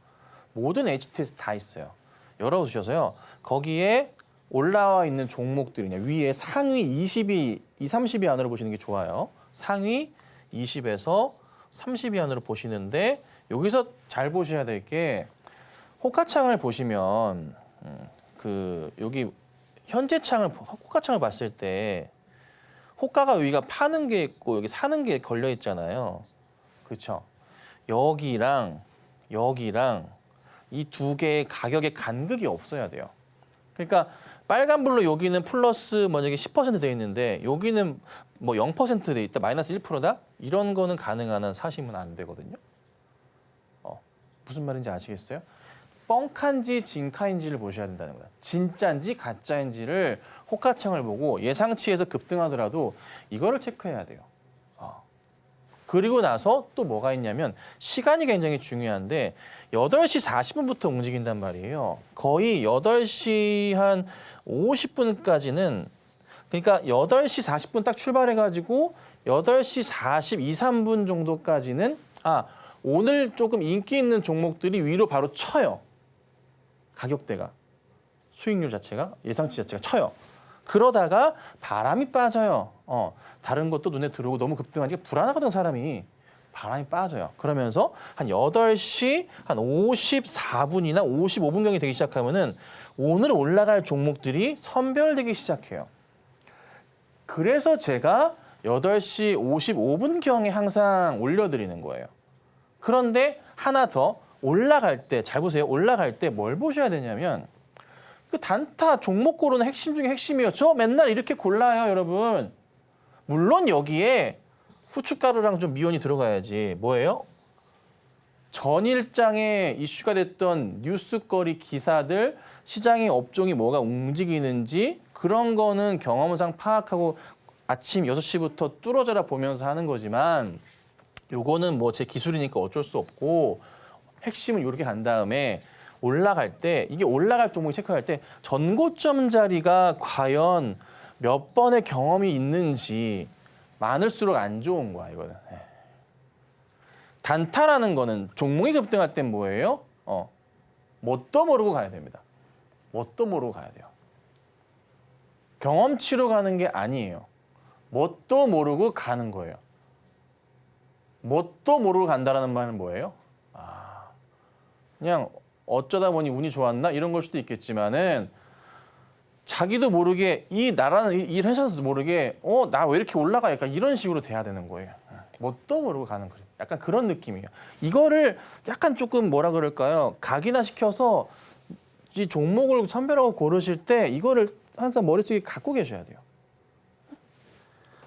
S3: 모든 HTS 다 있어요. 열어주셔서요. 거기에 올라와 있는 종목들이냐. 위에 상위 20위, 30위 안으로 보시는 게 좋아요. 상위 20에서 30위 안으로 보시는데 여기서 잘 보셔야 될 게 호가창을 보시면 여기 현재창을 호가창을 봤을 때 호가가 여기가 파는 게 있고 여기 사는 게 걸려 있잖아요. 그렇죠? 여기랑 이 두 개의 가격의 간극이 없어야 돼요. 그러니까 빨간불로 여기는 플러스 만약에 10% 돼 있는데 여기는 뭐 0% 돼 있다, 마이너스 1%다 이런 거는 가능한 한 사시면 안 되거든요. 무슨 말인지 아시겠어요? 뻥칸지 진카인지를 보셔야 된다는 거야. 진짜인지 가짜인지를 호가창을 보고 예상치에서 급등하더라도 이거를 체크해야 돼요. 그리고 나서 또 뭐가 있냐면 시간이 굉장히 중요한데 8시 40분부터 움직인단 말이에요. 거의 8시 한 50분까지는 그러니까 8시 40분 딱 출발해가지고 8시 42, 3분 정도까지는 오늘 조금 인기 있는 종목들이 위로 바로 쳐요. 가격대가. 수익률 자체가, 예상치 자체가 쳐요. 그러다가 바람이 빠져요. 다른 것도 눈에 들어오고 너무 급등하니까 불안하거든, 사람이. 바람이 빠져요. 그러면서 한 8시 한 54분이나 55분경이 되기 시작하면은 오늘 올라갈 종목들이 선별되기 시작해요. 그래서 제가 8시 55분경에 항상 올려드리는 거예요. 그런데 하나 더 올라갈 때, 잘 보세요. 올라갈 때 뭘 보셔야 되냐면 그 단타 종목 고르는 핵심 중에 핵심이에요. 저 맨날 이렇게 골라요, 여러분. 물론 여기에 후춧가루랑 좀 미원이 들어가야지. 뭐예요? 전일장에 이슈가 됐던 뉴스거리 기사들, 시장의 업종이 뭐가 움직이는지 그런 거는 경험상 파악하고 아침 6시부터 뚫어져라 보면서 하는 거지만 요거는 뭐 제 기술이니까 어쩔 수 없고 핵심은 이렇게 간 다음에 올라갈 때 이게 올라갈 종목이 체크할 때 전고점 자리가 과연 몇 번의 경험이 있는지 많을수록 안 좋은 거야, 이거는. 단타라는 거는 종목이 급등할 땐 뭐예요? 뭣도 모르고 가야 됩니다. 뭣도 모르고 가야 돼요. 경험치로 가는 게 아니에요. 뭣도 모르고 가는 거예요. 뭣도 모르고 간다라는 말은 뭐예요? 그냥 어쩌다 보니 운이 좋았나? 이런 걸 수도 있겠지만은 자기도 모르게 이 나라는 이 회사도 모르게 나 왜 이렇게 올라가? 약간 이런 식으로 돼야 되는 거예요. 뭣도 모르고 가는 거예요. 약간 그런 느낌이에요. 이거를 약간 조금 뭐라 그럴까요? 각인화 시켜서 이 종목을 선별하고 고르실 때 이거를 항상 머릿속에 갖고 계셔야 돼요.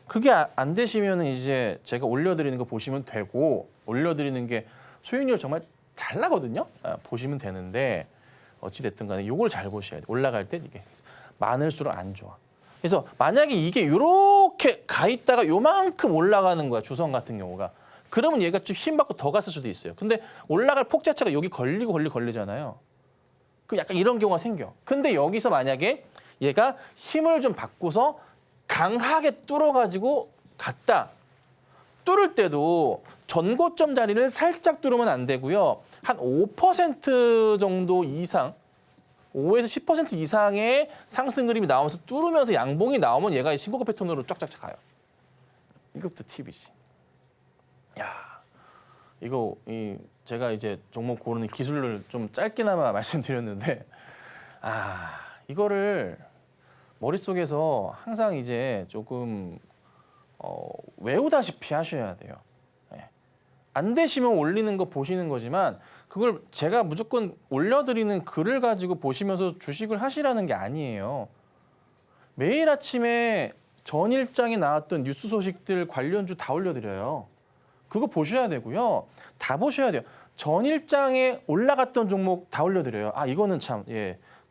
S3: 그게 안 되시면 이제 제가 올려드리는 거 보시면 되고 올려드리는 게 수익률 정말 잘 나거든요. 보시면 되는데 어찌됐든 간에 이걸 잘 보셔야 돼요. 올라갈 때 이게 많을수록 안 좋아. 그래서 만약에 이게 이렇게 가 있다가 요만큼 올라가는 거야. 주성 같은 경우가. 그러면 얘가 좀 힘받고 더 갔을 수도 있어요. 근데 올라갈 폭 자체가 여기 걸리잖아요. 그 약간 이런 경우가 생겨. 근데 여기서 만약에 얘가 힘을 좀 받고서 강하게 뚫어가지고 갔다. 뚫을 때도 전고점 자리를 살짝 뚫으면 안 되고요. 한 5% 정도 이상, 5에서 10% 이상의 상승 그림이 나오면서 뚫으면서 양봉이 나오면 얘가 신고가 패턴으로 쫙쫙 가요. 이것도 팁이지. 야, 이거 제가 이제 종목 고르는 기술을 좀 짧게나마 말씀드렸는데, 이거를 머릿속에서 항상 이제 조금 외우다시피 하셔야 돼요. 안 되시면 올리는 거 보시는 거지만 그걸 제가 무조건 올려드리는 글을 가지고 보시면서 주식을 하시라는 게 아니에요. 매일 아침에 전일장에 나왔던 뉴스 소식들 관련주 다 올려드려요. 그거 보셔야 되고요. 다 보셔야 돼요. 전일장에 올라갔던 종목 다 올려드려요. 이거는 참,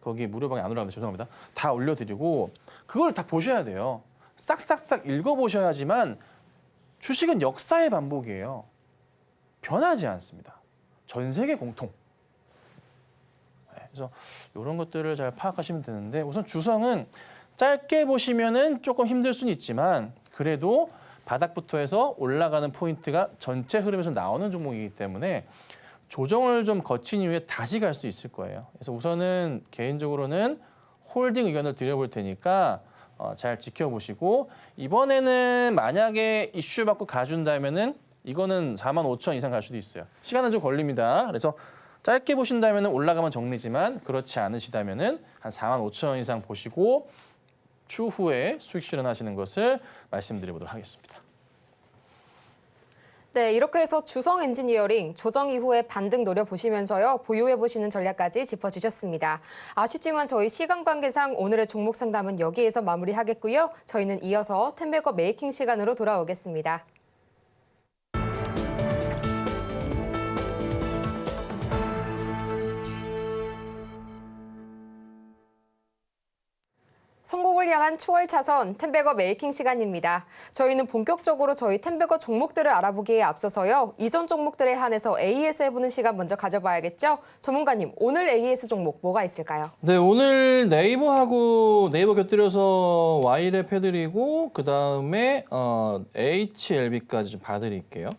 S3: 거기 무료방에 안 올라가는데 죄송합니다. 다 올려드리고 그걸 다 보셔야 돼요. 싹싹싹 읽어보셔야지만 주식은 역사의 반복이에요. 변하지 않습니다. 전 세계 공통. 그래서 이런 것들을 잘 파악하시면 되는데 우선 주성은 짧게 보시면은 조금 힘들 수는 있지만 그래도 바닥부터 해서 올라가는 포인트가 전체 흐름에서 나오는 종목이기 때문에 조정을 좀 거친 이후에 다시 갈 수 있을 거예요. 그래서 우선은 개인적으로는 홀딩 의견을 드려볼 테니까 잘 지켜보시고 이번에는 만약에 이슈 받고 가준다면은 이거는 45,000 이상 갈 수도 있어요. 시간은 좀 걸립니다. 그래서 짧게 보신다면 올라가면 정리지만 그렇지 않으시다면은 한 45,000 이상 보시고 추후에 수익 실현하시는 것을 말씀드려보도록 하겠습니다.
S2: 네, 이렇게 해서 주성 엔지니어링 조정 이후에 반등 노려보시면서요. 보유해보시는 전략까지 짚어주셨습니다. 아쉽지만 저희 시간 관계상 오늘의 종목 상담은 여기에서 마무리하겠고요. 저희는 이어서 텐베거 메이킹 시간으로 돌아오겠습니다. 성공을 향한 추월 차선 텐베거 메이킹 시간입니다. 저희는 본격적으로 저희 텐베거 종목들을 알아보기에 앞서서요. 이전 종목들에 한해서 AS 해보는 시간 먼저 가져봐야겠죠? 전문가님, 오늘 AS 종목 뭐가 있을까요?
S3: 네, 오늘 네이버하고 네이버 곁들여서 Y랩 해드리고 그다음에 HLB까지 좀 봐드릴게요.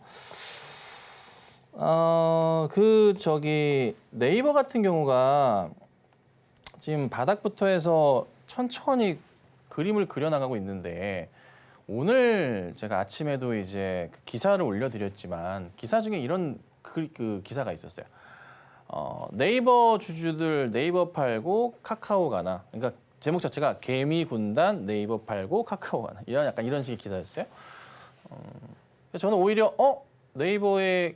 S3: 네이버 같은 경우가 지금 바닥부터 해서 천천히 그림을 그려나가고 있는데 오늘 제가 아침에도 이제 그 기사를 올려드렸지만 기사 중에 이런 그 기사가 있었어요. 네이버 주주들 네이버 팔고 카카오 가나. 그러니까 제목 자체가 개미 군단 네이버 팔고 카카오 가나. 약간 이런 식의 기사였어요. 그래서 저는 오히려 네이버에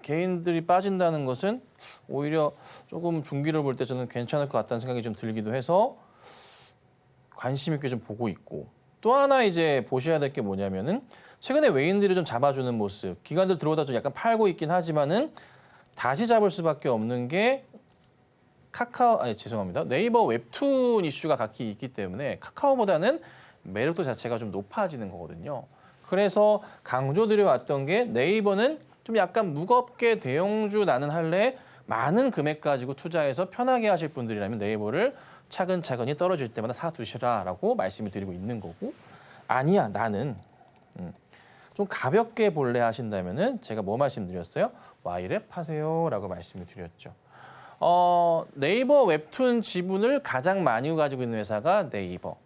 S3: 개인들이 빠진다는 것은 오히려 조금 중기를 볼 때 저는 괜찮을 것 같다는 생각이 좀 들기도 해서 관심 있게 좀 보고 있고 또 하나 이제 보셔야 될 게 뭐냐면은 최근에 외인들이 좀 잡아주는 모습 기관들 들어오다 좀 약간 팔고 있긴 하지만은 다시 잡을 수밖에 없는 게 네이버 웹툰 이슈가 각기 있기 때문에 카카오보다는 매력도 자체가 좀 높아지는 거거든요. 그래서 강조드려왔던 게 네이버는 좀 약간 무겁게 대형주 나는 할래 많은 금액 가지고 투자해서 편하게 하실 분들이라면 네이버를 차근차근히 떨어질 때마다 사두시라라고 말씀을 드리고 있는 거고 아니야 나는 좀 가볍게 볼래 하신다면은 제가 뭐 말씀드렸어요? Y랩 하세요라고 말씀을 드렸죠. 네이버 웹툰 지분을 가장 많이 가지고 있는 회사가 네이버.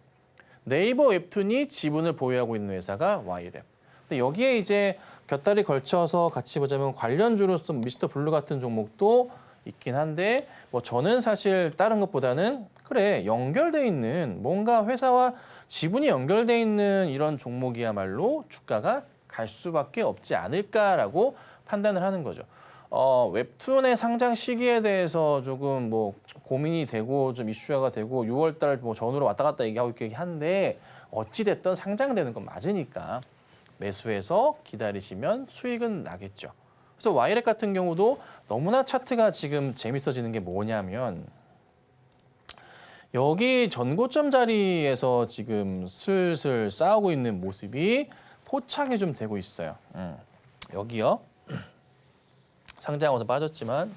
S3: 네이버 웹툰이 지분을 보유하고 있는 회사가 Y랩. 근데 여기에 이제 곁다리 걸쳐서 같이 보자면 관련주로서 미스터 블루 같은 종목도 있긴 한데 뭐 저는 사실 다른 것보다는 그래 연결돼 있는 뭔가 회사와 지분이 연결돼 있는 이런 종목이야말로 주가가 갈 수밖에 없지 않을까라고 판단을 하는 거죠. 웹툰의 상장 시기에 대해서 조금 뭐 고민이 되고 좀 이슈화가 되고 6월달 뭐 전후로 왔다 갔다 얘기하고 있긴 한데 어찌 됐든 상장되는 건 맞으니까 매수해서 기다리시면 수익은 나겠죠. 그래서 Y랩 같은 경우도 너무나 차트가 지금 재밌어지는 게 뭐냐면 여기 전고점 자리에서 지금 슬슬 싸우고 있는 모습이 포착이 좀 되고 있어요. 여기요. 상장하고서 빠졌지만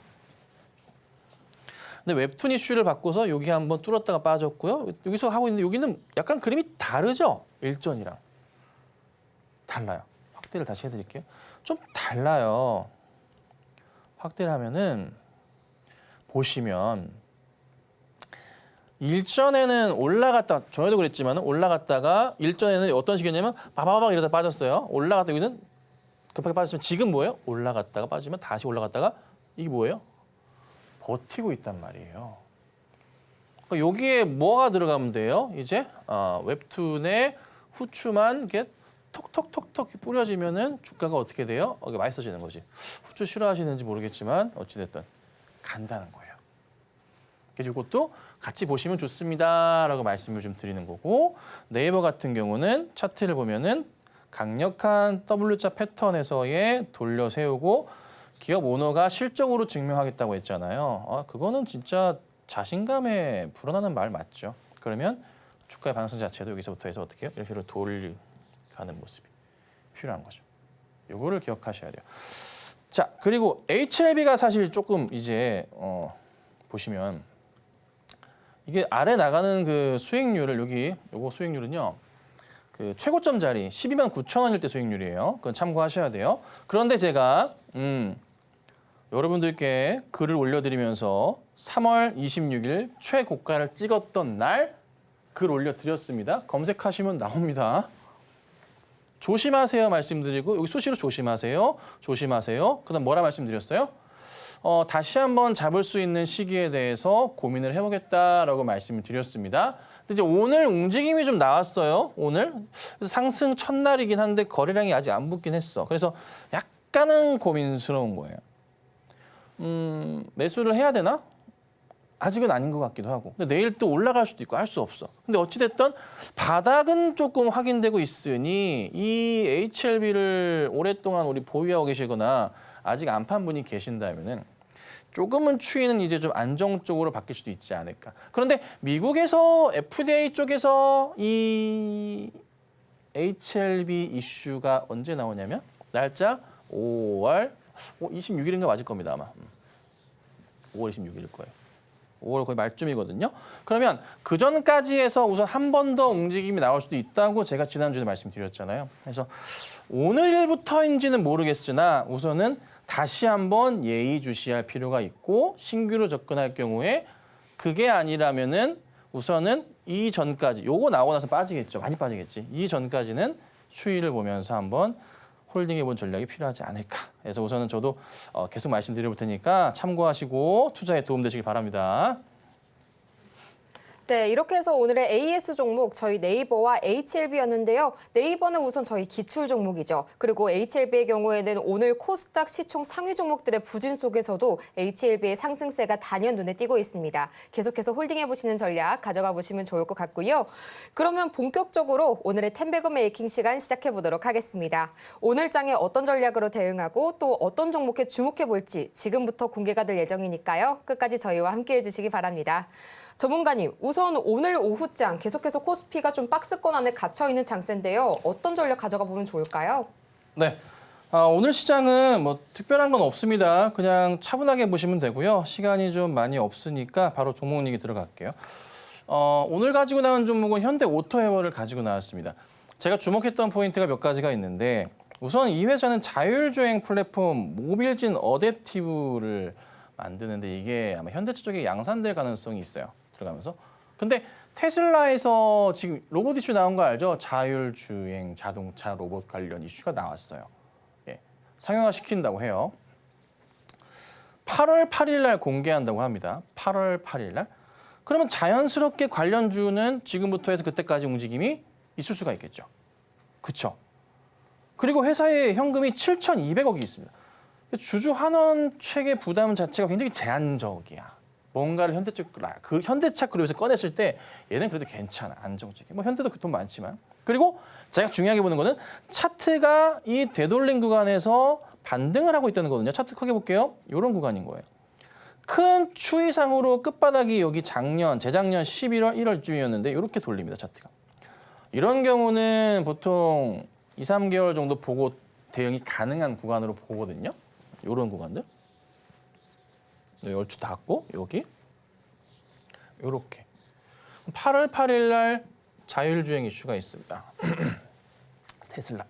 S3: 근데 웹툰 이슈를 바꿔서 여기 한번 뚫었다가 빠졌고요. 여기서 하고 있는데 여기는 약간 그림이 다르죠? 일전이랑. 달라요. 확대를 다시 해드릴게요. 좀 달라요. 확대를 하면은 보시면 일전에는 올라갔다 전에도 그랬지만 올라갔다가 일전에는 어떤 식이었냐면 바바박 이러다 빠졌어요. 올라갔다 여기는 급하게 빠졌지만 지금 뭐예요? 올라갔다가 빠지면 다시 올라갔다가 이게 뭐예요? 버티고 있단 말이에요. 그러니까 여기에 뭐가 들어가면 돼요? 이제 웹툰의 후추만 이렇게 톡톡톡톡 뿌려지면은 주가가 어떻게 돼요? 이게 맛있어지는 거지. 후추 싫어하시는지 모르겠지만 어찌됐든 간다는 거예요. 그래서 이것도 같이 보시면 좋습니다라고 말씀을 좀 드리는 거고 네이버 같은 경우는 차트를 보면은 강력한 W자 패턴에서의 돌려 세우고 기업 오너가 실적으로 증명하겠다고 했잖아요. 그거는 진짜 자신감에 불어나는 말 맞죠. 그러면 주가의 방향성 자체도 여기서부터 해서 어떻게 해요? 이런 식으로 돌가는 모습이 필요한 거죠. 요거를 기억하셔야 돼요. 자, 그리고 HLB가 사실 조금 이제 보시면 이게 아래 나가는 그 수익률을 요거 수익률은요. 그 최고점 자리 12만 9천 원일 때 수익률이에요. 그건 참고하셔야 돼요. 그런데 제가 여러분들께 글을 올려드리면서 3월 26일 최고가를 찍었던 날 글 올려드렸습니다. 검색하시면 나옵니다. 조심하세요 말씀드리고 여기 수시로 조심하세요. 조심하세요. 그다음 뭐라 말씀드렸어요? 다시 한번 잡을 수 있는 시기에 대해서 고민을 해보겠다라고 말씀을 드렸습니다. 근데 이제 오늘 움직임이 좀 나왔어요. 오늘 그래서 상승 첫날이긴 한데 거래량이 아직 안 붙긴 했어. 그래서 약간은 고민스러운 거예요. 매수를 해야 되나? 아직은 아닌 것 같기도 하고. 근데 내일 또 올라갈 수도 있고 할 수 없어. 근데 어찌됐든 바닥은 조금 확인되고 있으니 이 HLB를 오랫동안 우리 보유하고 계시거나 아직 안 판 분이 계신다면은 조금은 추이는 이제 좀 안정적으로 바뀔 수도 있지 않을까. 그런데 미국에서 FDA 쪽에서 이 HLB 이슈가 언제 나오냐면 날짜 5월 26일인가 맞을 겁니다 아마. 5월 26일일 거예요. 5월 거의 말쯤이거든요. 그러면 그 전까지 해서 우선 한 번 더 움직임이 나올 수도 있다고 제가 지난주에 말씀드렸잖아요. 그래서 오늘부터인지는 모르겠으나 우선은 다시 한번 예의주시할 필요가 있고 신규로 접근할 경우에 그게 아니라면은 우선은 이 전까지 요거 나오고 나서 빠지겠죠. 많이 빠지겠지. 이 전까지는 추이를 보면서 한번 홀딩해 본 전략이 필요하지 않을까. 그래서 우선은 저도 계속 말씀드릴 테니까 참고하시고 투자에 도움되시길 바랍니다.
S2: 네, 이렇게 해서 오늘의 AS 종목 저희 네이버와 HLB였는데요. 네이버는 우선 저희 기출 종목이죠. 그리고 HLB의 경우에는 오늘 코스닥 시총 상위 종목들의 부진 속에서도 HLB의 상승세가 단연 눈에 띄고 있습니다. 계속해서 홀딩해보시는 전략 가져가 보시면 좋을 것 같고요. 그러면 본격적으로 오늘의 텐베거 메이킹 시간 시작해보도록 하겠습니다. 오늘 장에 어떤 전략으로 대응하고 또 어떤 종목에 주목해볼지 지금부터 공개가 될 예정이니까요. 끝까지 저희와 함께해 주시기 바랍니다. 전문가님, 우선 오늘 오후장 계속해서 코스피가 좀 박스권 안에 갇혀있는 장세인데요. 어떤 전략 가져가 보면 좋을까요?
S3: 네. 오늘 시장은 뭐 특별한 건 없습니다. 그냥 차분하게 보시면 되고요. 시간이 좀 많이 없으니까 바로 종목 얘기 들어갈게요. 오늘 가지고 나온 종목은 현대 오토헤어를 가지고 나왔습니다. 제가 주목했던 포인트가 몇 가지가 있는데 우선 이 회사는 자율주행 플랫폼 모빌진 어댑티브를 만드는데 이게 아마 현대차 쪽에 양산될 가능성이 있어요. 들어가면서. 근데 테슬라에서 지금 로봇 이슈 나온 거 알죠? 자율주행 자동차 로봇 관련 이슈가 나왔어요. 예, 상용화 시킨다고 해요. 8월 8일 날 공개한다고 합니다. 8월 8일 날. 그러면 자연스럽게 관련주는 지금부터 해서 그때까지 움직임이 있을 수가 있겠죠. 그렇죠? 그리고 회사의 현금이 7,200억이 있습니다. 주주 환원 체계 부담 자체가 굉장히 제한적이야. 뭔가를 현대차 그룹에서 꺼냈을 때 얘는 그래도 괜찮아. 안정적이. 뭐 현대도 그 돈 많지만. 그리고 제가 중요하게 보는 거는 차트가 이 되돌림 구간에서 반등을 하고 있다는 거거든요. 차트 크게 볼게요. 이런 구간인 거예요. 큰 추이상으로 끝바닥이 여기 재작년 11월, 1월쯤이었는데 이렇게 돌립니다. 차트가. 이런 경우는 보통 2, 3개월 정도 보고 대응이 가능한 구간으로 보거든요. 이런 구간들. 열주 닫고 여기 이렇게 8월 8일 날 자율주행 이슈가 있습니다. 테슬라.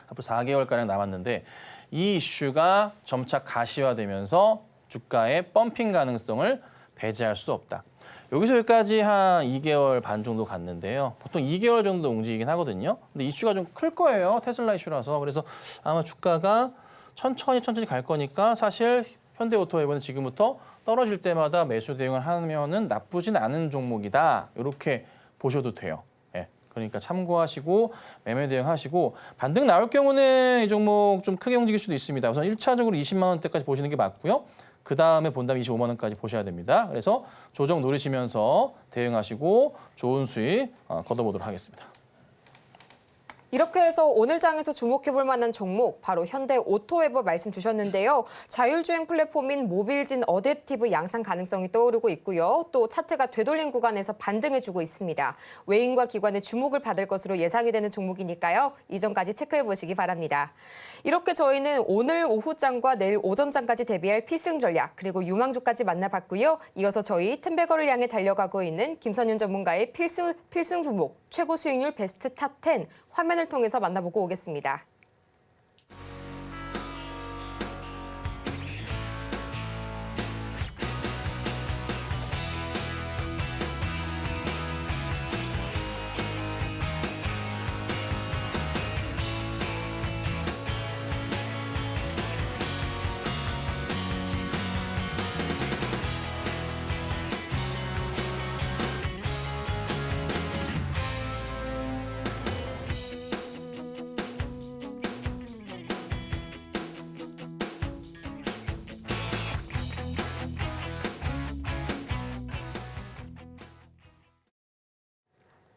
S3: 앞으로 4개월가량 남았는데 이 이슈가 점차 가시화되면서 주가의 펌핑 가능성을 배제할 수 없다. 여기서 여기까지 한 2개월 반 정도 갔는데요. 보통 2개월 정도 움직이긴 하거든요. 근데 이슈가 좀 클 거예요. 테슬라 이슈라서. 그래서 아마 주가가 천천히 갈 거니까 사실 현대오토웨이는 지금부터 떨어질 때마다 매수 대응을 하면은 나쁘진 않은 종목이다. 이렇게 보셔도 돼요. 예. 그러니까 참고하시고 매매 대응하시고 반등 나올 경우는 이 종목 좀 크게 움직일 수도 있습니다. 우선 1차적으로 20만 원대까지 보시는 게 맞고요. 그 다음에 본다면 25만 원까지 보셔야 됩니다. 그래서 조정 노리시면서 대응하시고 좋은 수익 걷어보도록 하겠습니다.
S2: 이렇게 해서 오늘 장에서 주목해볼 만한 종목 바로 현대 오토웨버 말씀 주셨는데요. 자율주행 플랫폼인 모빌진 어댑티브 양상 가능성이 떠오르고 있고요. 또 차트가 되돌린 구간에서 반등해주고 있습니다. 외인과 기관의 주목을 받을 것으로 예상이 되는 종목이니까요. 이전까지 체크해보시기 바랍니다. 이렇게 저희는 오늘 오후장과 내일 오전장까지 대비할 필승 전략 그리고 유망주까지 만나봤고요. 이어서 저희 텐베거를 향해 달려가고 있는 김선윤 전문가의 필승 종목 최고 수익률 베스트 탑 10 화면을 통해서 만나보고 오겠습니다.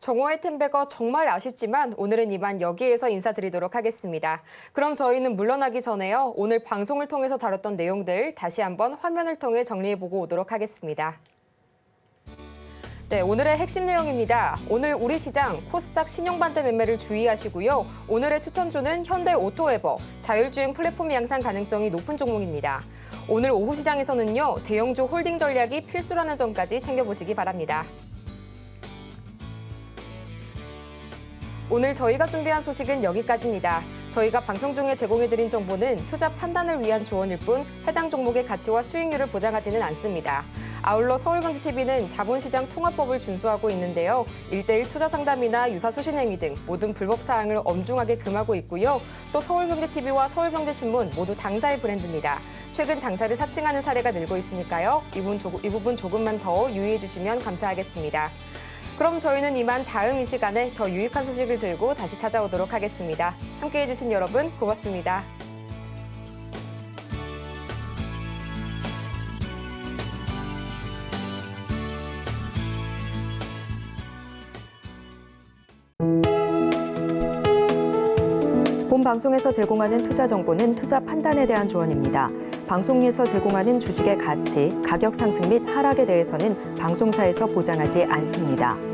S2: 정오의 템베거 정말 아쉽지만 오늘은 이만 여기에서 인사드리도록 하겠습니다. 그럼 저희는 물러나기 전에요. 오늘 방송을 통해서 다뤘던 내용들 다시 한번 화면을 통해 정리해보고 오도록 하겠습니다. 네, 오늘의 핵심 내용입니다. 오늘 우리 시장 코스닥 신용반대 매매를 주의하시고요. 오늘의 추천주는 현대 오토에버, 자율주행 플랫폼 양상 가능성이 높은 종목입니다. 오늘 오후 시장에서는요, 대형주 홀딩 전략이 필수라는 점까지 챙겨보시기 바랍니다. 오늘 저희가 준비한 소식은 여기까지입니다. 저희가 방송 중에 제공해드린 정보는 투자 판단을 위한 조언일 뿐 해당 종목의 가치와 수익률을 보장하지는 않습니다. 아울러 서울경제TV는 자본시장 통합법을 준수하고 있는데요. 1:1 투자 상담이나 유사 수신행위 등 모든 불법 사항을 엄중하게 금하고 있고요. 또 서울경제TV와 서울경제신문 모두 당사의 브랜드입니다. 최근 당사를 사칭하는 사례가 늘고 있으니까요. 이 부분 조금만 더 유의해 주시면 감사하겠습니다. 그럼 저희는 이만 다음 이 시간에 더 유익한 소식을 들고 다시 찾아오도록 하겠습니다. 함께해 주신 여러분 고맙습니다.
S1: 본 방송에서 제공하는 투자 정보는 투자 판단에 대한 조언입니다. 방송에서 제공하는 주식의 가치, 가격 상승 및 하락에 대해서는 방송사에서 보장하지 않습니다.